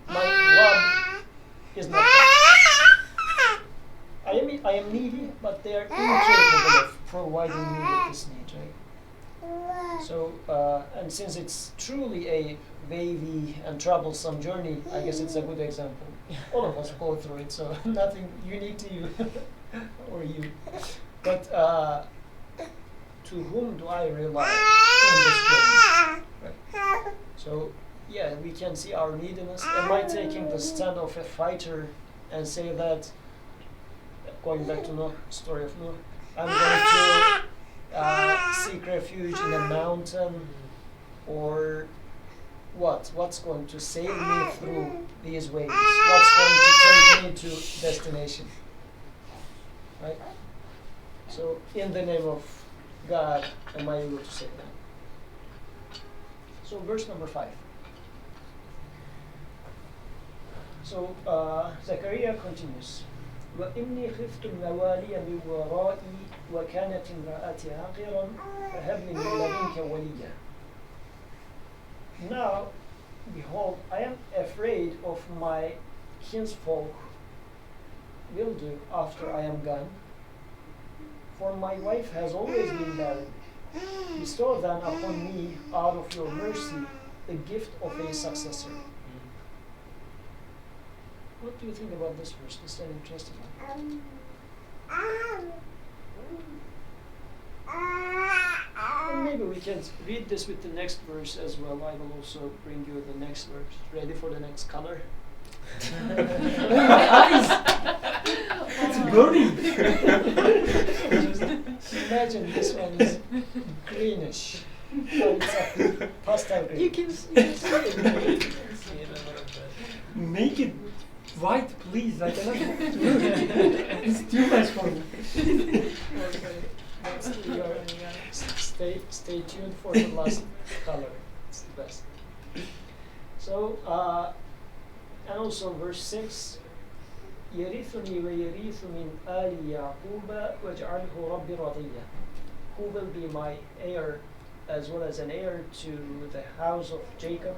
S2: my love is not that. I am needy, but they are incapable of providing me with this need, right? So, and since it's truly a wavy and troublesome journey, I guess it's a good example. All of us go through it, so nothing unique to you or you. But to whom do I rely in this journey? Right. So, yeah, we can see our neediness. Am I taking the stand of a fighter and say that, going back to Noah, story of Noah, I'm going to seek refuge in a mountain, or what? What's going to save me through these waves? What's going to take me to destination? Right? So, in the name of God, am I able to say that? So, verse number 5. So, Zechariah continues. وإني خفت الموالي من ورائي وكانت امرأتي عاقرا فهب لي من لدنك وليا. Now, behold, I am afraid of my kinsfolk will do after I am gone, for my wife has always been barren. Bestow then upon me out of your mercy the gift of a successor. What do you think about this verse? This is an interesting one. And maybe we can read this with the next verse as well. I will also bring you the next verse. Ready for the next color?
S3: Eyes! It's burning!
S2: Imagine this one is greenish. Oh, it's a pastel green.
S5: You can see it. You can see it a little bit.
S3: Make it white, please. I cannot do it. It's too much for me.
S2: Okay. Stay tuned for the last color. It's the best. So, and also verse 6. يرثني ويرث من آل يعقوب واجعله ربي رضيا. Who will be my heir as well as an heir to the house of Jacob,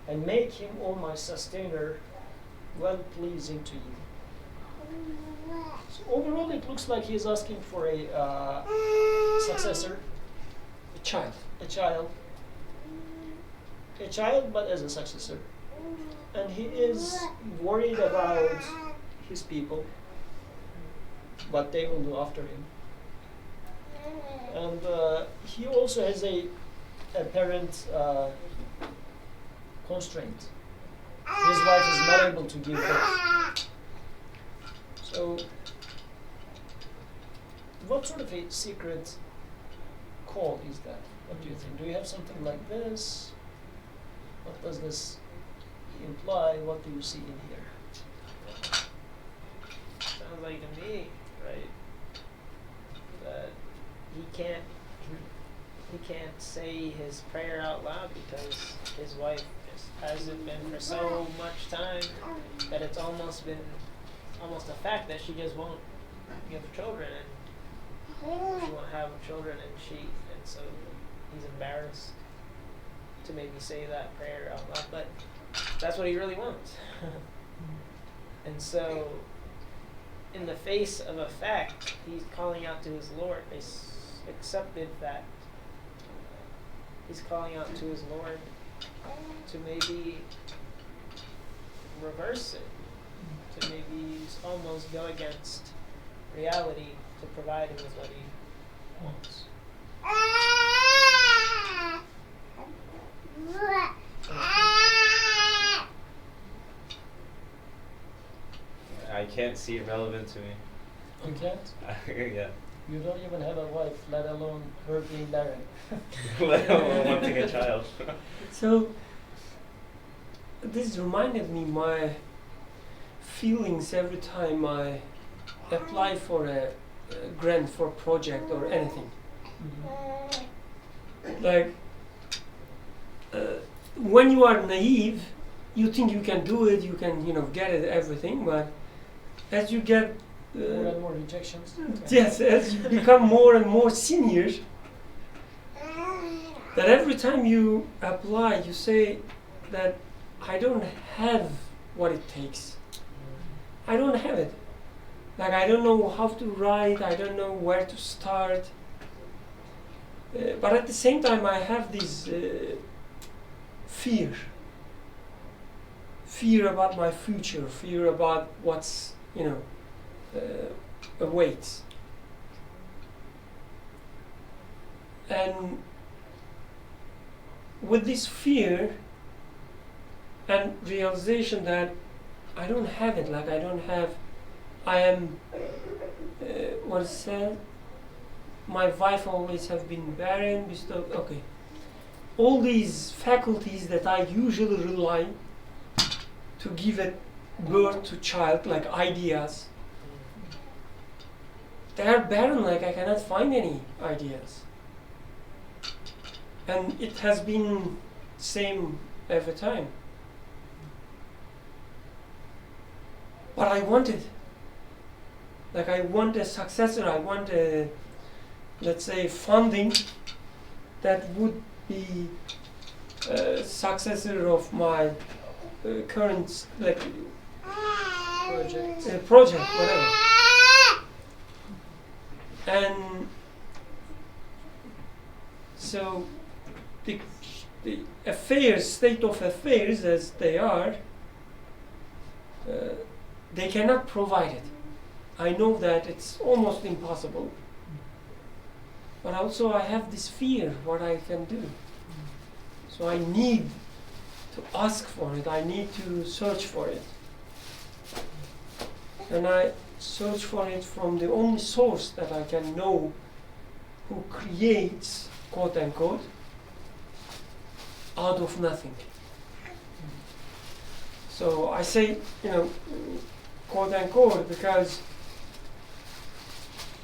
S2: and make him, O my sustainer, well pleasing to you. So overall, it looks like he is asking for a successor,
S3: A child.
S2: a child, but as a successor. And he is worried about his people, what they will do after him. And he also has a apparent constraint. His wife is not able to give birth. So, what sort of a secret call is that? What do you think? Do you have something like this? What does this imply? What do you see in here?
S5: Sounds like to me, right, that he can't say his prayer out loud because his wife hasn't been for so much time that it's almost a fact that she just won't give children, and she won't have children, and so he's embarrassed to maybe say that prayer out loud, but that's what he really wants. And so, in the face of a fact, he's calling out to his Lord, accepted fact. He's calling out to his Lord to maybe reverse it, to maybe almost go against reality to provide him with what he wants.
S1: I can't see it relevant to me.
S2: You can't?
S1: Yeah.
S2: You don't even have a wife, let alone her being barren.
S1: Let alone wanting a child.
S3: So, this reminded me my feelings every time I apply for a grant for a project or anything. Like, when you are naive, you think you can do it, you can, get it, everything, but as you get
S2: More and more rejections.
S3: yes, as you become more and more senior, that every time you apply, you say that I don't have what it takes. I don't have it. Like, I don't know how to write, I don't know where to start. But at the same time, I have this fear. Fear about my future, fear about what's, awaits. And with this fear and realization that I don't have it, like I am, what is said, my wife always have been barren, okay. All these faculties that I usually rely to give a birth to child, like ideas, they are barren, like I cannot find any ideas. And it has been same every time. But I want it. Like I want a successor, I want a, let's say, funding that would be a successor of my current, like, project, whatever. And so the affairs, state of affairs as they are, they cannot provide it. I know that it's almost impossible, but also I have this fear what I can do. So I need to ask for it, I need to search for it. And I search for it from the only source that I can know who creates, quote unquote, out of nothing. So I say, quote unquote, because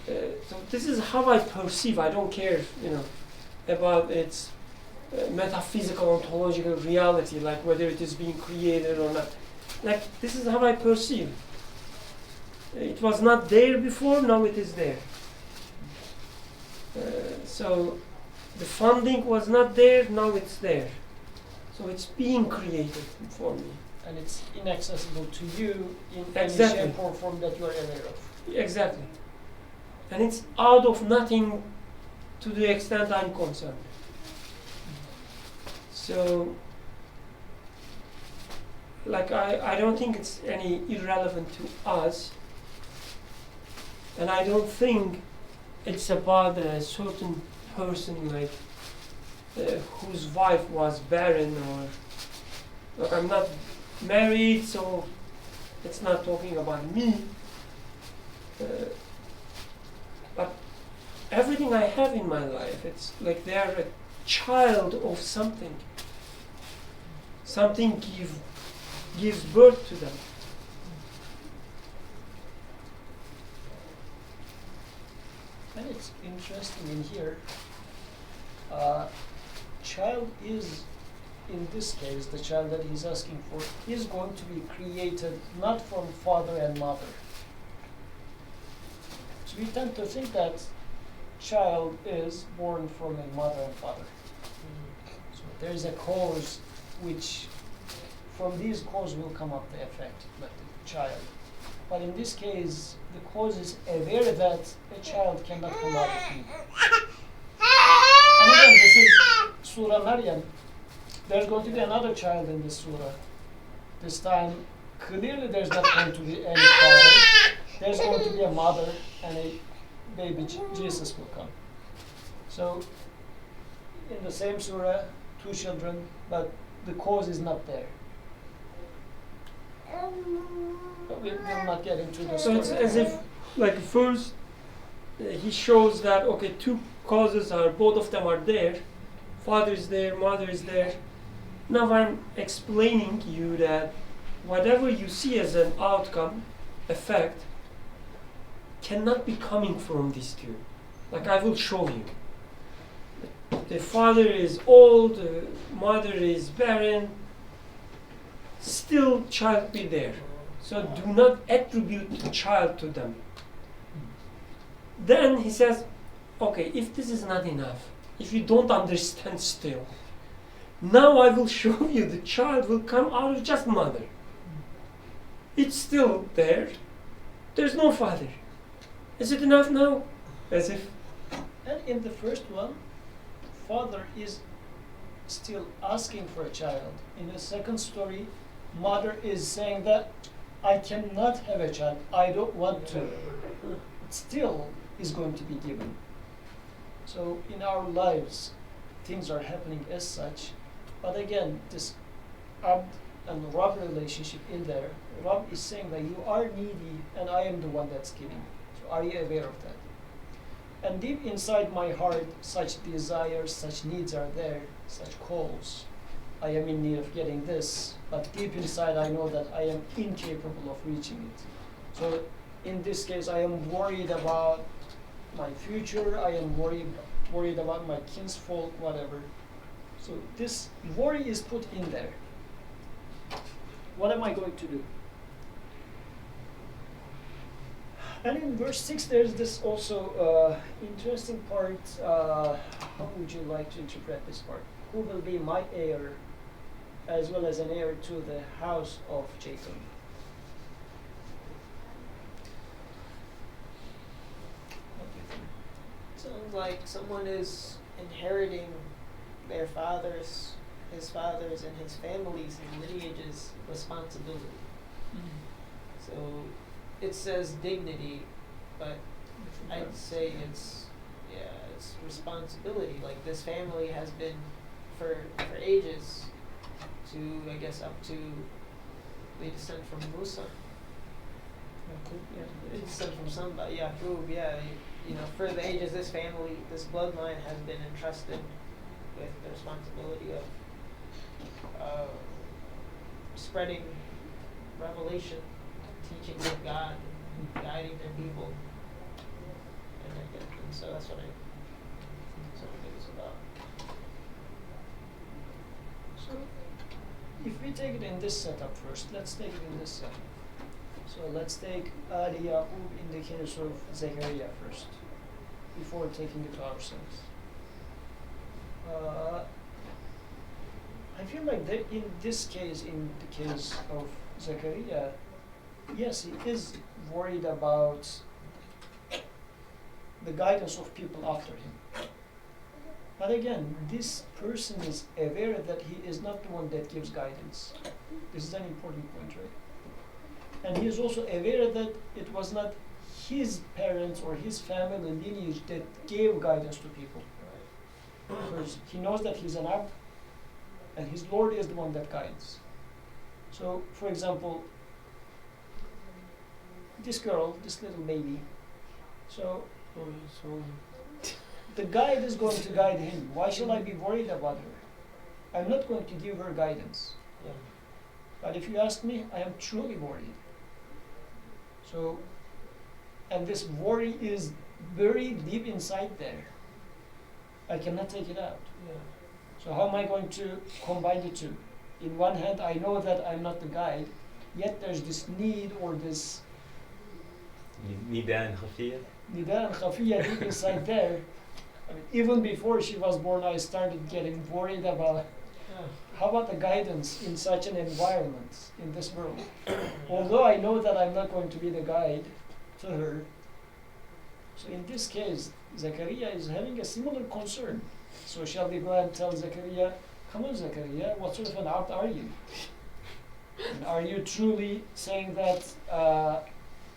S3: so this is how I perceive. I don't care, about its metaphysical, ontological reality, like whether it is being created or not. Like, this is how I perceive. It was not there before, now it is there. So the funding was not there, now it's there. So it's being created for me.
S2: And it's inaccessible to you in
S3: Exactly.
S2: any shape or form that you are aware of.
S3: Exactly. And it's out of nothing to the extent I'm concerned. So, like, I don't think it's any irrelevant to us. And I don't think it's about a certain person, like, whose wife was barren, or, look, I'm not married, so it's not talking about me. But everything I have in my life, it's like they are a child of something. Something gives birth to them.
S2: And it's interesting in here, child is, in this case, the child that he's asking for, is going to be created not from father and mother. So we tend to think that child is born from a mother and father. So there is a cause which, from these causes will come up the effect, like the child. But in this case, the cause is aware that a child cannot come out of me. And again, this is Surah Maryam. There's going to be another child in this surah. This time, clearly there's not going to be any father. There's going to be a mother and a baby Jesus will come. So, in the same surah, two children, but the cause is not there. But we'll not get into the
S3: So
S2: story.
S3: it's as if, like, first he shows that, okay, two causes are, both of them are there. Father is there, mother is there. Now I'm explaining you that whatever you see as an outcome, effect, cannot be coming from these two. Like, I will show you. The father is old, the mother is barren, still child be there. So do not attribute the child to them. Then he says, okay, if this is not enough, if you don't understand still, now I will show you the child will come out of just mother. It's still there. There's no father. Is it enough now? As if.
S2: And in the first one, father is still asking for a child. In the second story, mother is saying that I cannot have a child. I don't want to. It still is going to be given. So in our lives, things are happening as such. But again, this Abd and Rab relationship in there, Rab is saying that you are needy and I am the one that's giving. So are you aware of that? And deep inside my heart, such desires, such needs are there, such calls. I am in need of getting this, but deep inside I know that I am incapable of reaching it. So in this case, I am worried about my future, I am worried about my kinsfolk, whatever. So this worry is put in there. What am I going to do? And in verse 6, there's this also interesting part. How would you like to interpret this part? Who will be my heir, as well as an heir to the house of Jacob? What do you think?
S5: Sounds like someone is inheriting their his father's and his family's and lineage's responsibility. So it says dignity, but I'd say it's responsibility. Like this family has been for ages to, I guess, up to, they descend from Musa. They descend from somebody, Yaqub, you know, for the ages, this family, this bloodline has been entrusted with the responsibility of spreading revelation, teaching of God, and guiding their people. And so that's what I think it's about.
S2: So if we take it in this setup first, let's take it in this setup. So let's take Ali Yaqub in the case of Zechariah first, before taking it to ourselves. I feel like that in this case, in the case of Zechariah, yes, he is worried about the guidance of people after him. But again, this person is aware that he is not the one that gives guidance. This is an important point, right? And he is also aware that it was not his parents or his family lineage that gave guidance to people. Because he knows that he's an Abd, and his Lord is the one that guides. So, for example, this girl, this little baby, so the guide is going to guide him. Why should I be worried about her? I'm not going to give her guidance.
S5: Yeah.
S2: But if you ask me, I am truly worried. So, and this worry is buried deep inside there. I cannot take it out.
S5: Yeah.
S2: So how am I going to combine the two? In one hand, I know that I'm not the guide, yet there's this need or this
S1: Nida and Khafiyya.
S2: nida and khafiyya deep inside there. I mean, even before she was born, I started getting worried about how about the guidance in such an environment in this world. Although I know that I'm not going to be the guide to her. So in this case, Zechariah is having a similar concern. So shall we go and tell Zechariah, come on Zechariah, what sort of an Abd are you? And are you truly saying that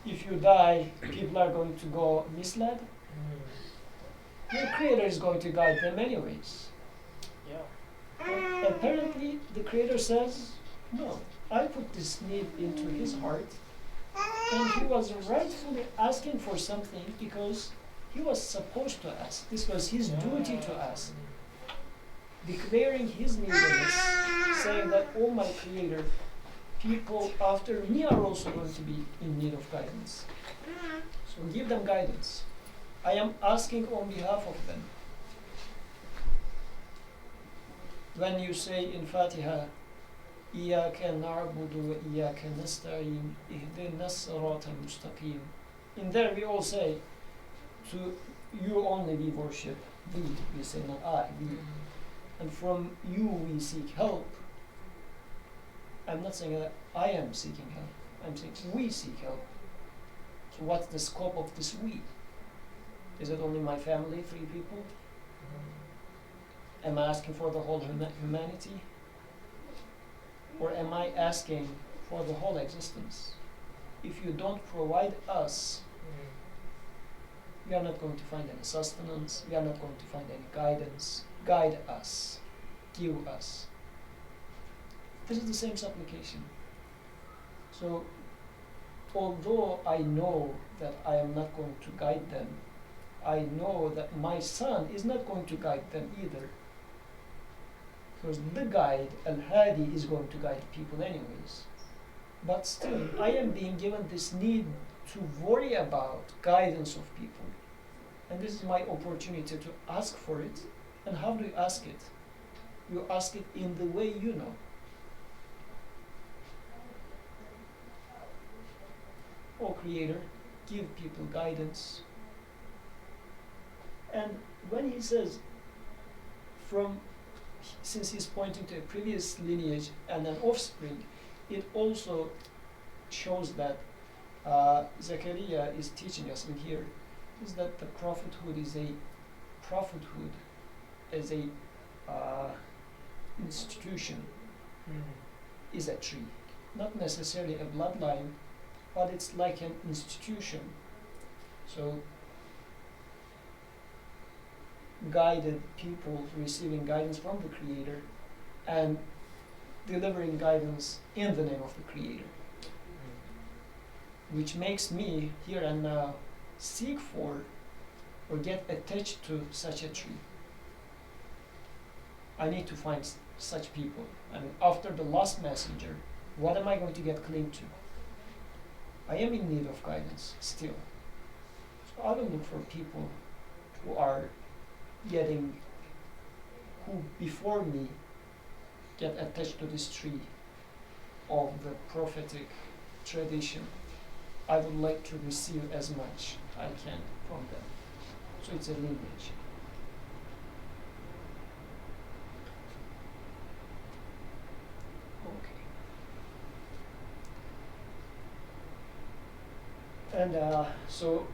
S2: if you die, people are going to go misled? Your Creator is going to guide them anyways.
S5: Yeah.
S2: Apparently, the Creator says, no, I put this need into his heart, and he was rightfully asking for something because he was supposed to ask. This was his duty to ask. Declaring his neediness, saying that, oh my Creator, people after me are also going to be in need of guidance. So give them guidance. I am asking on behalf of them. When you say in Fatiha, إِيَّاكَ نَعْبُدُ وَإِيَّاكَ نَسْتَعِينُ إِهْدِنَا الصِّرَاطَ الْمُسْتَقِيمُ. In there we all say, to you only we worship, we say not I, we. And from you we seek help. I'm not saying that I am seeking help, I'm saying we seek help. So what's the scope of this we? Is it only my family, 3 people? Am I asking for the whole humanity? Or am I asking for the whole existence? If you don't provide us, We are not going to find any sustenance. We are not going to find any guidance. Guide us. Give us. This is the same supplication. So, although I know that I am not going to guide them, I know that my son is not going to guide them either. Because the guide, Al-Hadi, is going to guide people anyways. But still, I am being given this need to worry about guidance of people. And this is my opportunity to ask for it. And how do you ask it? You ask it in the way you know. Oh Creator, give people guidance. And when he says, since he's pointing to a previous lineage and an offspring, it also shows that Zechariah is teaching us in here is that the prophethood is a institution, is a tree, not necessarily a bloodline, but it's like an institution. So guided people receiving guidance from the Creator and delivering guidance in the name of the Creator, which makes me here and now seek for or get attached to such a tree. I need to find such people. I mean, after the last messenger, what am I going to get cling to? I am in need of guidance still. So I will look for people who before me get attached to this tree of the prophetic tradition. I would like to receive as much I can from them. So it's a lineage. Okay. And so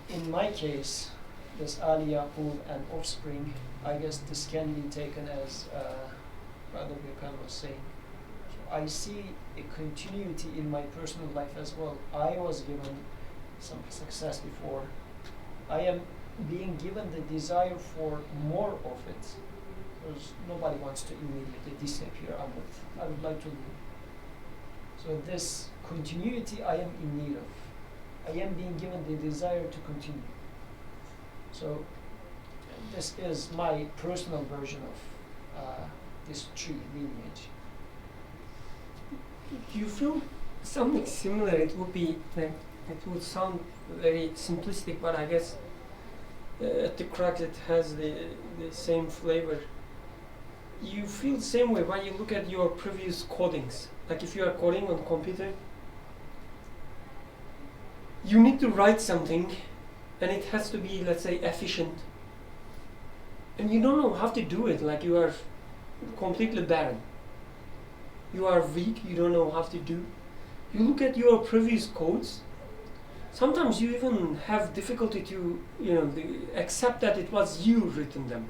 S2: in my case, this Ali Yaqub and offspring, I guess this can be taken as Brother Birkan was saying. So I see a continuity in my personal life as well. I was given some success before. I am being given the desire for more of it, because nobody wants to immediately disappear. I would like to live. So this continuity I am in need of. I am being given the desire to continue. So this is my personal version of this tree lineage.
S3: You feel something similar? It would be like, it would sound very simplistic, but I guess at the crux it has the same flavor. You feel the same way when you look at your previous codings. Like if you are coding on computer, you need to write something and it has to be, let's say, efficient. And you don't know how to do it, like you are completely barren. You are weak, you don't know how to do. You look at your previous codes, sometimes you even have difficulty to, accept that it was you written them.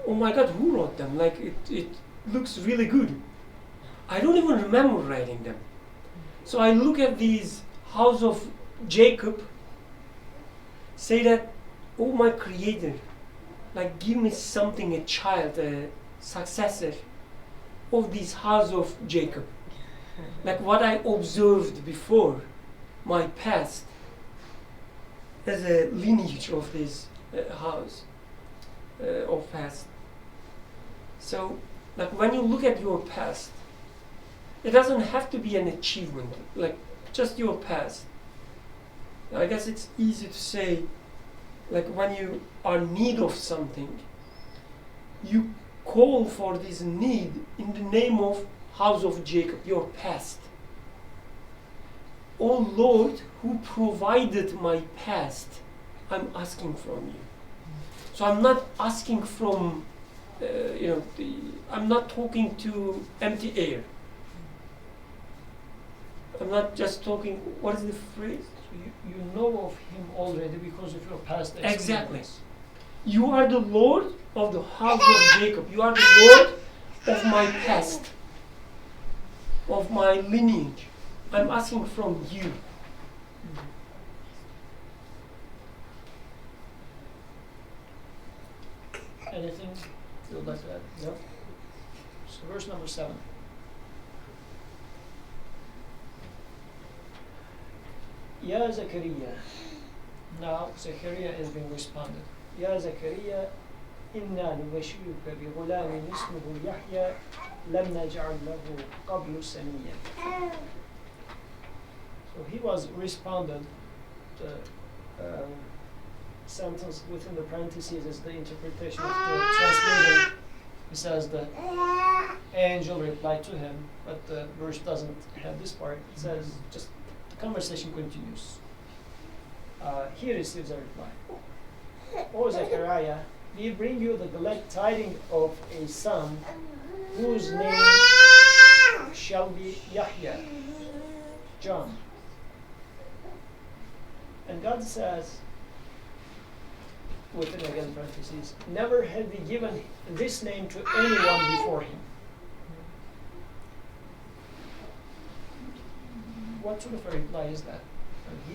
S3: Oh my God, who wrote them? Like it looks really good. I don't even remember writing them. So I look at these house of Jacob, say that, oh my Creator, like give me something, a child, a successor of this house of Jacob. Like what I observed before, my past, as a lineage of this house of past. So, like when you look at your past, it doesn't have to be an achievement, like just your past. I guess it's easy to say, like when you are in need of something, you call for this need in the name of house of Jacob, your past. Oh Lord, who provided my past, I'm asking from you. So I'm not asking from, I'm not talking to empty air. I'm not just talking, what is the phrase?
S2: You know of him already because of your past experience.
S3: Exactly. You are the Lord of the house of Jacob. You are the Lord of my past, of my lineage. I'm asking from you.
S2: anything you would like to add? No? So verse number 7. Ya Zechariah. Now Zechariah is being responded. Ya Zechariah, inna nubashiruka bi ghulamin ismuhu Yahya lam naj'al lahu qablu samiyya. So he was responded. The sentence within the parentheses is the interpretation of the translator. He says the angel replied to him, but the verse doesn't have this part. It says just the conversation continues. He receives a reply. O Zechariah, we bring you the glad tidings of a son whose name shall be Yahya, John. And God says, within again parentheses, never had we given this name to anyone before him. What sort of a reply is that?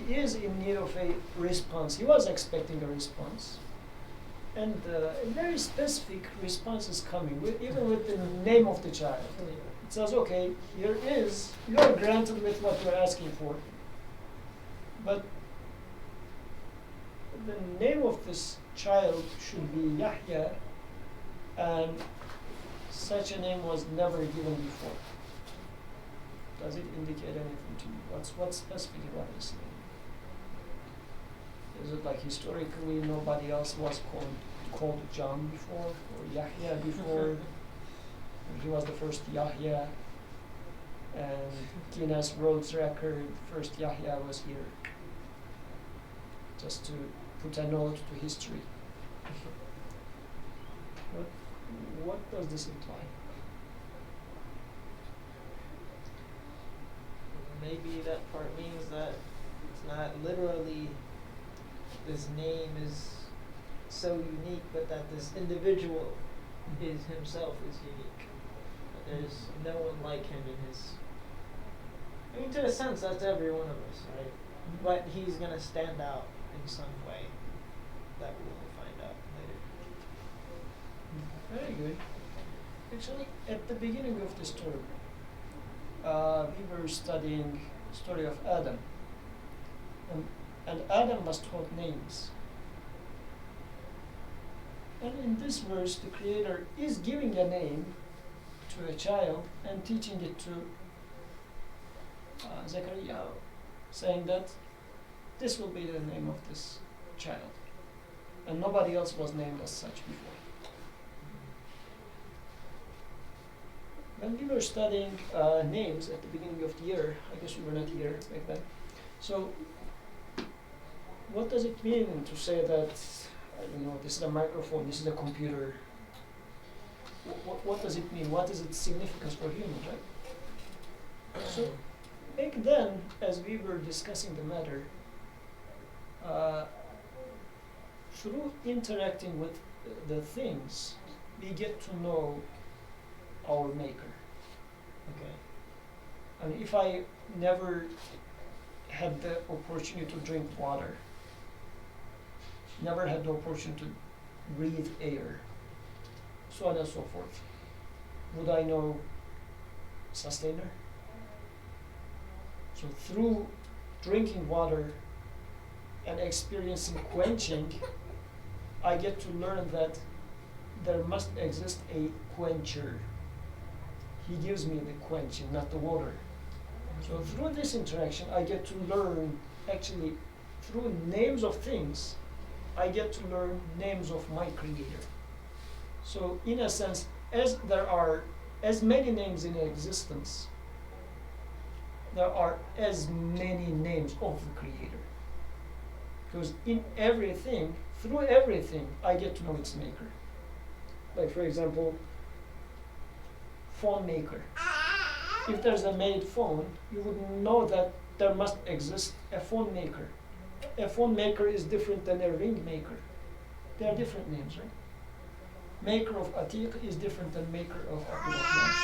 S2: He is in need of a response. He was expecting a response. And a very specific response is coming, even with the name of the child. It says, okay, here is, you are granted with what you are asking for. But the name of this child should be Yahya, and such a name was never given before. Does it indicate anything to you? What's specific about this name? Is it like historically nobody else was called John before, or Yahya before? He was the first Yahya, and Guinness World Record, first Yahya was here. Just to put a note to history. What does this imply?
S5: Maybe that part means that it's not literally this name is so unique, but that this individual is himself is unique. There's no one like him in his. I mean, to a sense, that's every one of us, right? But he's gonna stand out in some way that we will find out later.
S2: Very good. Actually, at the beginning of the story, we were studying the story of Adam. And Adam was taught names. And in this verse, the Creator is giving a name to a child and teaching it to Zechariah, saying that this will be the name of this child. And nobody else was named as such before. When we were studying names at the beginning of the year, I guess we were not here back then. So, what does it mean to say that, I don't know, this is a microphone, this is a computer? What does it mean? What is its significance for humans, right? So, back then, as we were discussing the matter, through interacting with the things, we get to know our maker. Okay. I mean, if I never had the opportunity to drink water, never had the opportunity to breathe air, so on and so forth, would I know sustainer? So through drinking water and experiencing quenching, I get to learn that there must exist a quencher. He gives me the quenching, not the water. So through this interaction, I get to learn, actually, through names of things, I get to learn names of my Creator. So in a sense, as there are as many names in existence, there are as many names of the Creator. Because in everything, through everything, I get to know its maker. Like for example, phone maker. If there's a made phone, you would know that there must exist a phone maker. A phone maker is different than a ring maker. They are different names, right? Maker of Atiq is different than maker of Abdurrahman.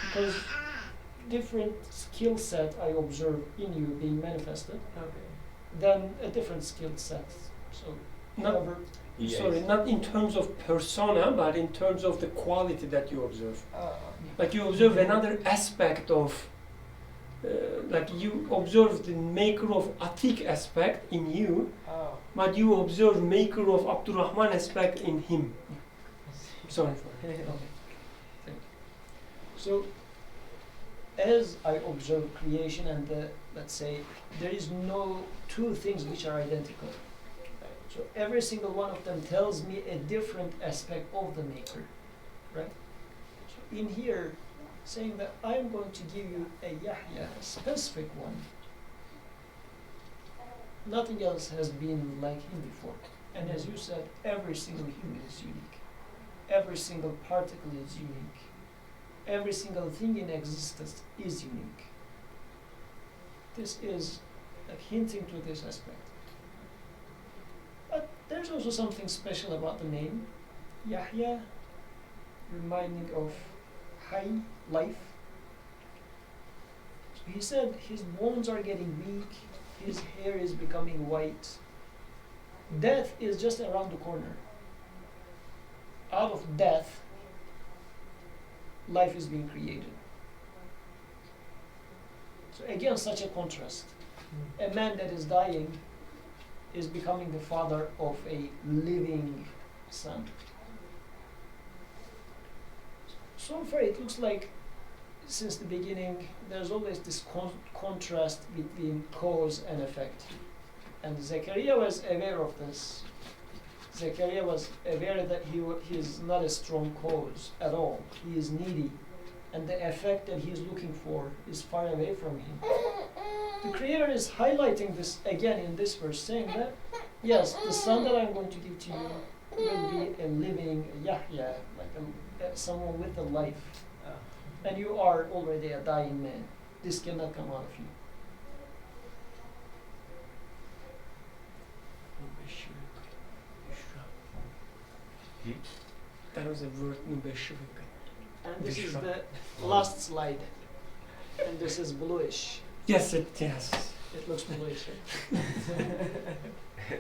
S2: Because different skill set I observe in you being manifested, than a different skill set. So, however,
S1: Yes.
S3: Sorry, not in terms of persona, but in terms of the quality that you observe. Like you observe another aspect of, like you observe the maker of Atik aspect in you, but you observe maker of Abdurrahman aspect in him. Sorry for it.
S2: Okay. So, as I observe creation and let's say, there is no two things which are identical. So every single one of them tells me a different aspect of the maker, right? So in here, saying that I am going to give you a Yahya, a specific one. Nothing else has been like him before. And as you said, every single human is unique. Every single particle is unique. Every single thing in existence is unique. This is like hinting to this aspect. But there's also something special about the name. Yahya, reminding of Hayy, life. So he said his bones are getting weak, his hair is becoming white. Death is just around the corner. Out of death, life is being created. So again, such a contrast. A man that is dying is becoming the father of a living son. So far it looks like since the beginning there's always this contrast between cause and effect. And Zechariah was aware of this. Zechariah was aware that he is not a strong cause at all. He is needy. And the effect that he is looking for is far away from him. The Creator is highlighting this again in this verse, saying that, yes, the son that I'm going to give to you will be a living Yahya, like someone with a life. And you are already a dying man. This cannot come out of you.
S3: That was a word, Mubashir.
S2: And this is the last slide. And this is bluish.
S3: Yes.
S2: It looks bluish.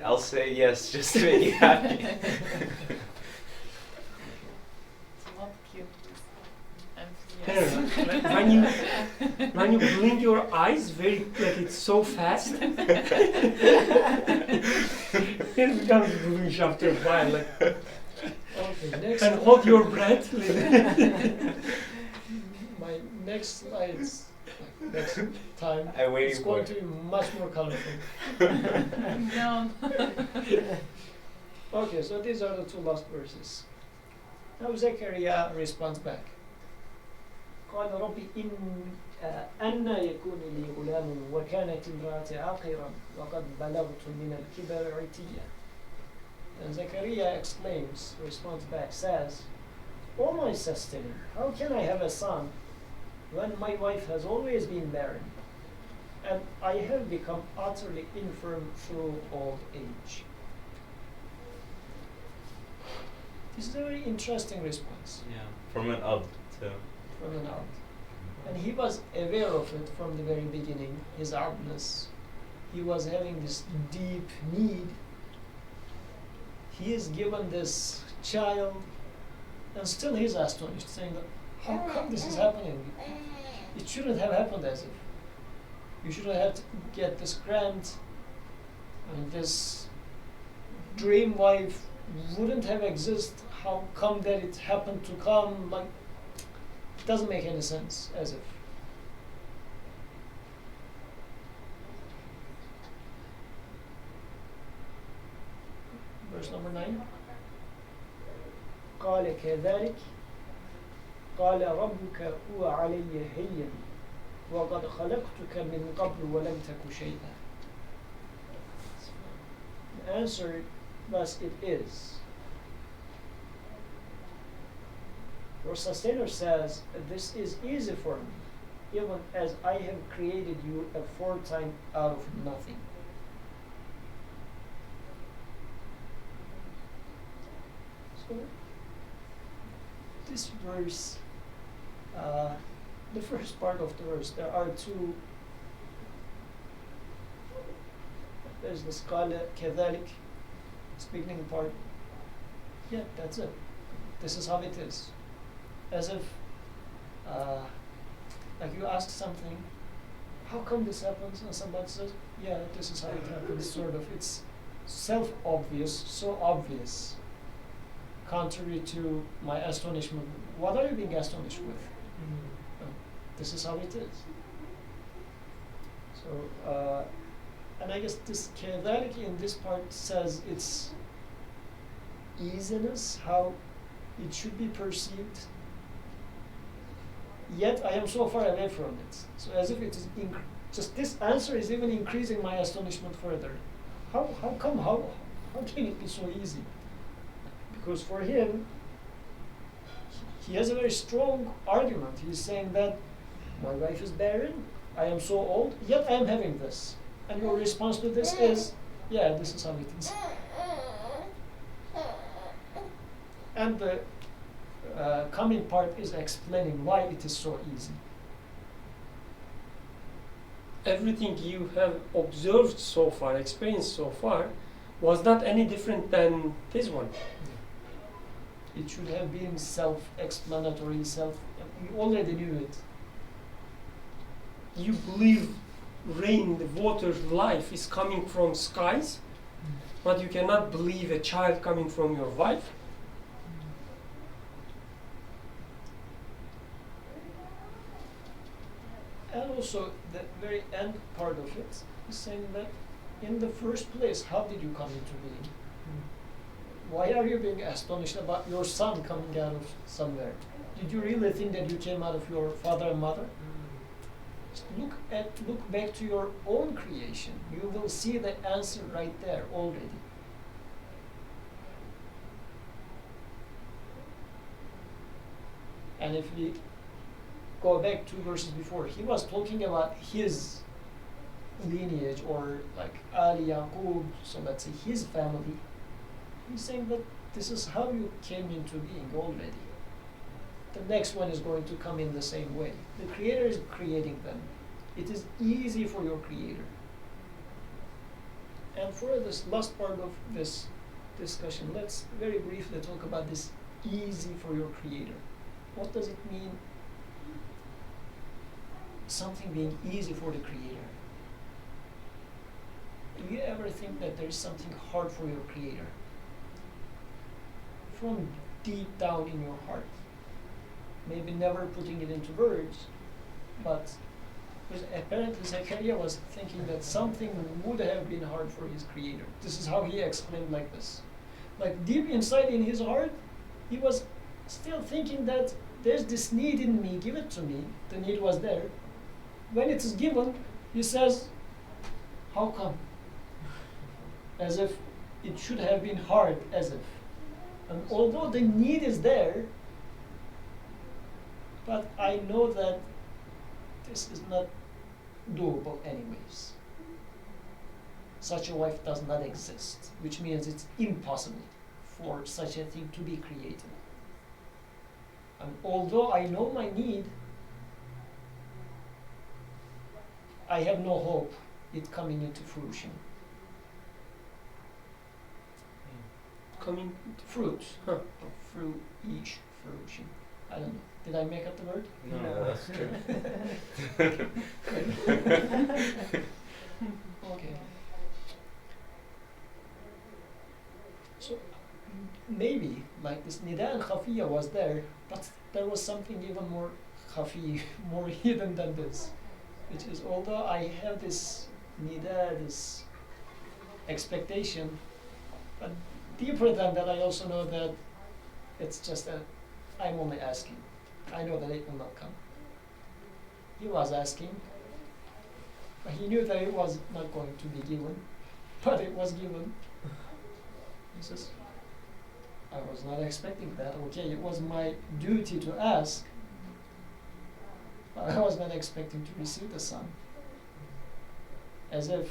S1: I'll say yes just to make you happy.
S4: Not cute.
S3: When you blink your eyes, very like it's so fast. It becomes bluish after a while. Like,
S2: Okay, next.
S3: and hold your breath.
S2: My next slides, next time,
S1: I'm waiting
S2: it's
S1: for
S2: going
S1: it.
S2: to be much more colorful.
S4: No.
S2: Okay, so these are the two last verses. Now Zechariah responds back. قال ربي إن أن يكون لي غلام وكانت امرأتي عاقرا وقد بلغت من الكبر عتيا. And Zechariah exclaims, responds back, says, O my sustainer, how can I have a son when my wife has always been barren, and I have become utterly infirm through old age? This is a very interesting response
S1: Yeah. From an up to.
S2: from an Arab. And he was aware of it from the very beginning, his Arabness. He was having this deep need. He is given this child, and still he's astonished, saying that, how come this is happening? It shouldn't have happened as if. You shouldn't have to get this grant, and this dream wife wouldn't have existed. How come that it happened to come? Like, it doesn't make any sense, as if. Verse number 9. قال كذلك قال ربك هو علي هين وقد خلقتك من قبل ولم تك شيئا. The answer, thus it is. Your sustainer says, this is easy for me, even as I have created you aforetime out of nothing. So, this verse, the first part of the verse, there are two. There's the Qala Kadhalik, this beginning part, Yeah, that's it. This is how it is. As if, like you ask something, how come this happens? And somebody says, yeah, this is how it happens, sort of. It's self-obvious, so obvious. Contrary to my astonishment. What are you being astonished with? This is how it is. So, and I guess this causality in this part says it's easiness, how it should be perceived. Yet I am so far away from it. So as if it is just this answer is even increasing my astonishment further. How come how can it be so easy? Because for him, he has a very strong argument. He's saying that my wife is barren, I am so old, yet I am having this. And your response to this is, yeah, this is how it is. And the coming part is explaining why it is so easy.
S3: Everything you have observed so far, experienced so far, was not any different than this one.
S2: It should have been self-explanatory, you already knew it.
S3: You believe rain, the water, life is coming from skies, but you cannot believe a child coming from your wife.
S2: And also, the very end part of it is saying that in the first place, how did you come into being? Why are you being astonished about your son coming out of somewhere? Did you really think that you came out of your father and mother? Look back to your own creation. You will see the answer right there already. And if we go back 2 verses before, he was talking about his lineage, or like Ali Yaqub, so let's say his family. He's saying that this is how you came into being already. The next one is going to come in the same way. The Creator is creating them. It is easy for your Creator. And for this last part of this discussion, let's very briefly talk about this easy for your Creator. What does it mean? Something being easy for the Creator. Do you ever think that there is something hard for your Creator? From deep down in your heart. Maybe never putting it into words, but apparently Zechariah was thinking that something would have been hard for his Creator. This is how he explained like this. Like deep inside in his heart, he was still thinking that there's this need in me, give it to me. The need was there. When it is given, he says, how come? As if it should have been hard, as if. And although the need is there, but I know that this is not doable anyways. Such a wife does not exist, which means it's impossible for such a thing to be created. And although I know my need, I have no hope it coming into fruition.
S3: Coming
S2: Fruit.
S3: Huh.
S2: Fruit-ish, fruition. I don't know. Did I make up the word?
S1: No, that's true.
S2: Okay. So maybe like this nida and khafiya was there, but there was something even more khafi, more hidden than this, which is although I have this nida, this expectation, but deeper than that I also know that it's just that I'm only asking. I know that it will not come. He was asking, but he knew that it was not going to be given, but it was given. He says, I was not expecting that. Okay, it was my duty to ask, but I was not expecting to receive the son. As if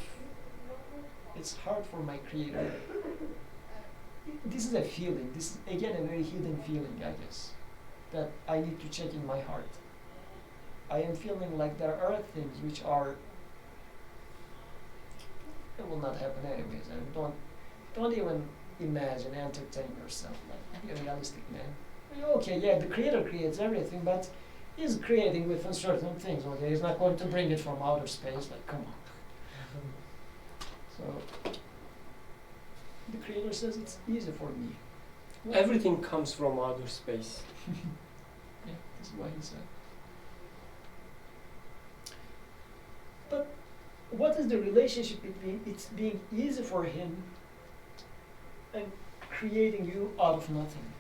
S2: it's hard for my Creator. This is a feeling. This is again a very hidden feeling, I guess, that I need to check in my heart. I am feeling like there are things which are, it will not happen anyways, and don't even imagine, entertain yourself, like be a realistic man. Okay, yeah, the creator creates everything, but he's creating within certain things, okay? He's not going to bring it from outer space, like, come on. So, the creator says it's easy for me.
S3: Everything comes from outer space.
S2: Yeah, that's what he said. But what is the relationship between it's being easy for him and creating you out of nothing?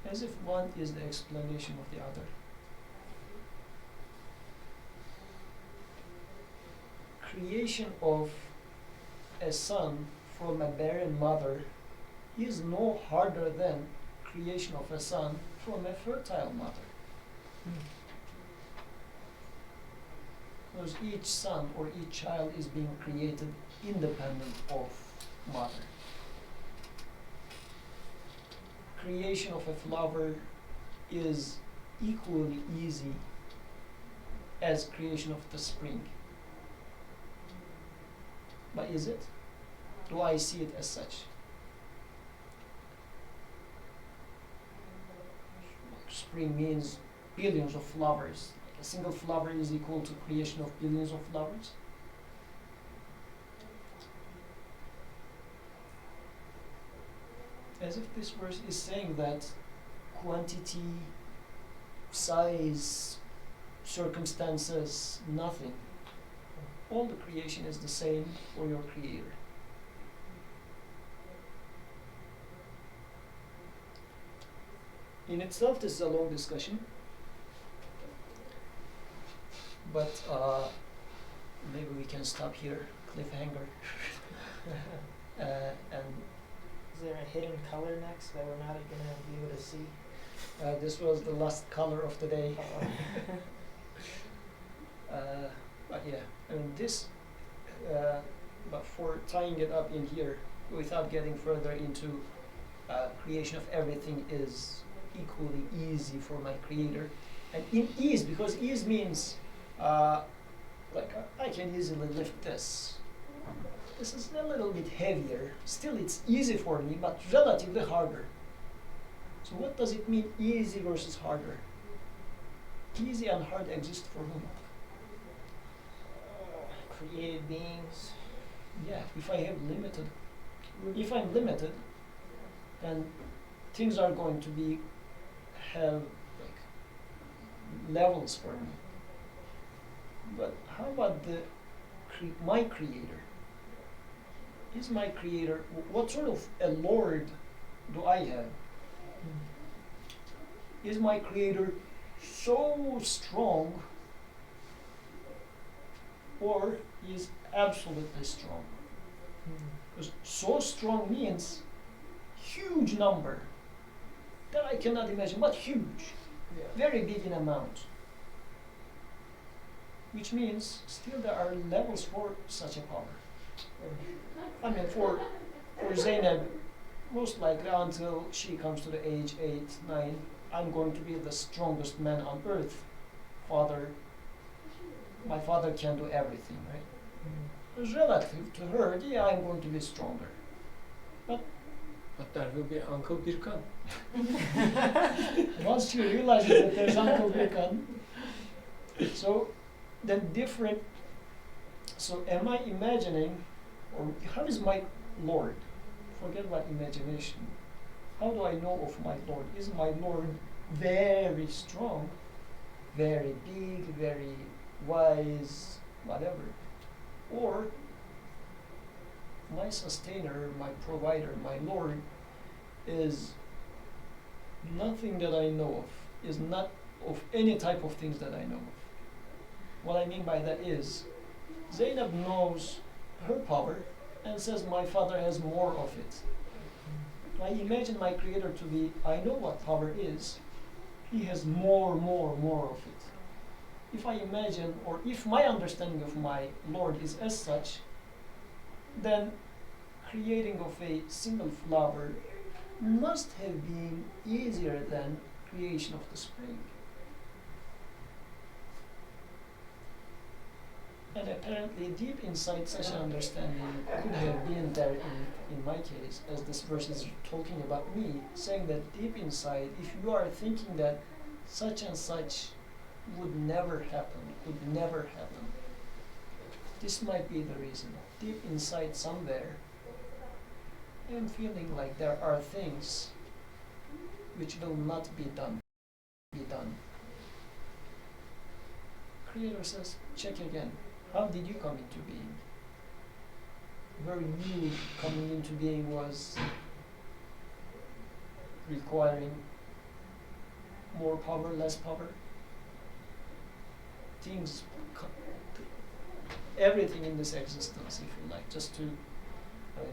S2: As if one is the explanation of the other. Creation of a son from a barren mother is no harder than creation of a son from a fertile mother. Because each son or each child is being created independent of mother. Creation of a flower is equally easy as creation of the spring. But is it? Do I see it as such? Spring means billions of flowers. A single flower is equal to creation of billions of flowers. As if this verse is saying that quantity, size, circumstances, nothing. All the creation is the same for your creator. In itself, this is a long discussion, but maybe we can stop here, cliffhanger. And
S5: Is there a hidden color next that we're not gonna be able to see?
S2: this was the last color of the day. But yeah, I mean this, but for tying it up in here, without getting further into creation of everything is equally easy for my creator. And in ease, because ease means like I can easily lift this. This is a little bit heavier. Still it's easy for me, but relatively harder. So what does it mean, easy versus harder? Easy and hard exist for whom?
S5: Created beings.
S2: Yeah, if I'm limited, then things are going to be have like levels for me. But how about my creator? Is my creator, what sort of a Lord do I have? Is my creator so strong, or is absolutely strong? Because so strong means huge number that I cannot imagine, but huge,
S5: Yeah.
S2: very big in amount. Which means still there are levels for such a power. I mean, for Zainab, most likely until she comes to the age 8, 9, I'm going to be the strongest man on earth. My father can do everything, right? It's relative to her, yeah, I'm going to be stronger.
S3: But there will be Uncle Birkan.
S2: Once she realizes that there's Uncle Birkan, so then different. So am I imagining, or how is my Lord? Forget about imagination. How do I know of my Lord? Is my Lord very strong, very big, very wise, whatever? Or my sustainer, my provider, my Lord is nothing that I know of, is not of any type of things that I know of. What I mean by that is, Zainab knows her power and says my father has more of it. I imagine my creator to be, I know what power is, he has more of it. If I imagine, or if my understanding of my Lord is as such, then creating of a single flower must have been easier than creation of the spring. And apparently, deep inside, such an understanding could have been there in my case, as this verse is talking about me, saying that deep inside, if you are thinking that such and such would never happen, this might be the reason. Deep inside, somewhere, I am feeling like there are things which will not be done. Creator says, check again. How did you come into being? Were you coming into being was requiring more power, less power? Things, everything in this existence, if you like, just to,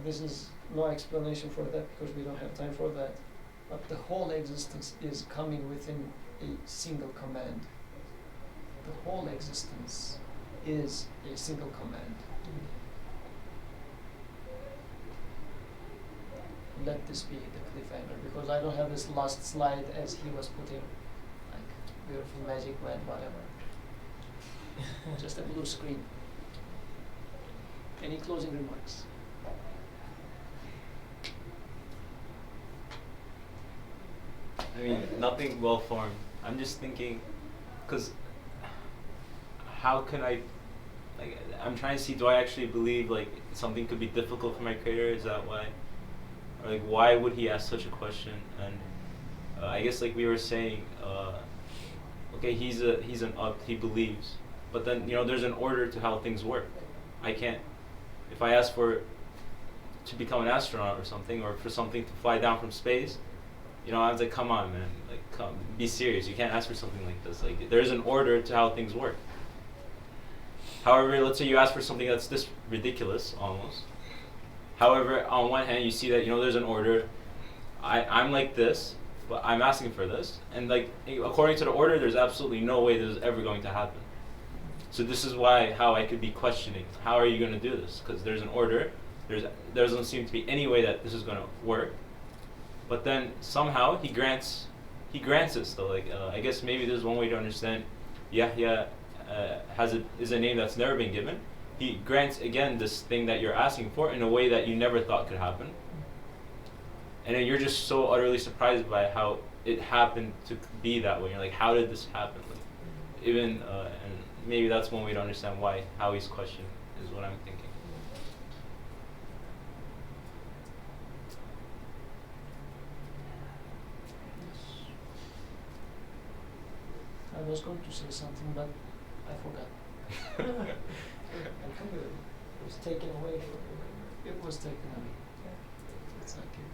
S2: this is no explanation for that because we don't have time for that, but the whole existence is coming within a single command. The whole existence is a single command. Let this be the cliffhanger, because I don't have this last slide as he was putting, like beautiful magic wand, whatever. Just a blue screen. Any closing remarks?
S1: I mean, nothing well formed. I'm just thinking, because how can I, like, I'm trying to see, do I actually believe like something could be difficult for my creator? Is that why? Or like, why would he ask such a question? And I guess like we were saying, okay, he's an up, he believes, but then there's an order to how things work. I can't, if I ask for to become an astronaut or something, or for something to fly down from space, I was like, come on, man, like, come, be serious. You can't ask for something like this. Like, there's an order to how things work. However, let's say you ask for something that's this ridiculous, almost. However, on one hand, you see that, there's an order. I'm like this, but I'm asking for this. And, like, according to the order, there's absolutely no way this is ever going to happen. So this is how I could be questioning, how are you going to do this? Because there's an order. There doesn't seem to be any way that this is going to work. But then somehow he grants it still. Like, I guess maybe there's one way to understand Yahya is a name that's never been given. He grants again this thing that you're asking for in a way that you never thought could happen. And then you're just so utterly surprised by how it happened to be that way. You're like, how did this happen? Like, even and maybe that's one way to understand how he's questioning is what I'm thinking.
S2: I was going to say something, but I forgot. It was taken away. It was taken away. It's okay.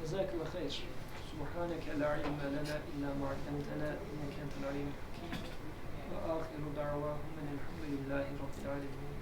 S2: جزاك الله خير. سبحانك لا علم لنا إلا ما علمتنا إنك أنت العليم الحكيم. وآخر دعواهم أن الحمد لله رب العالمين.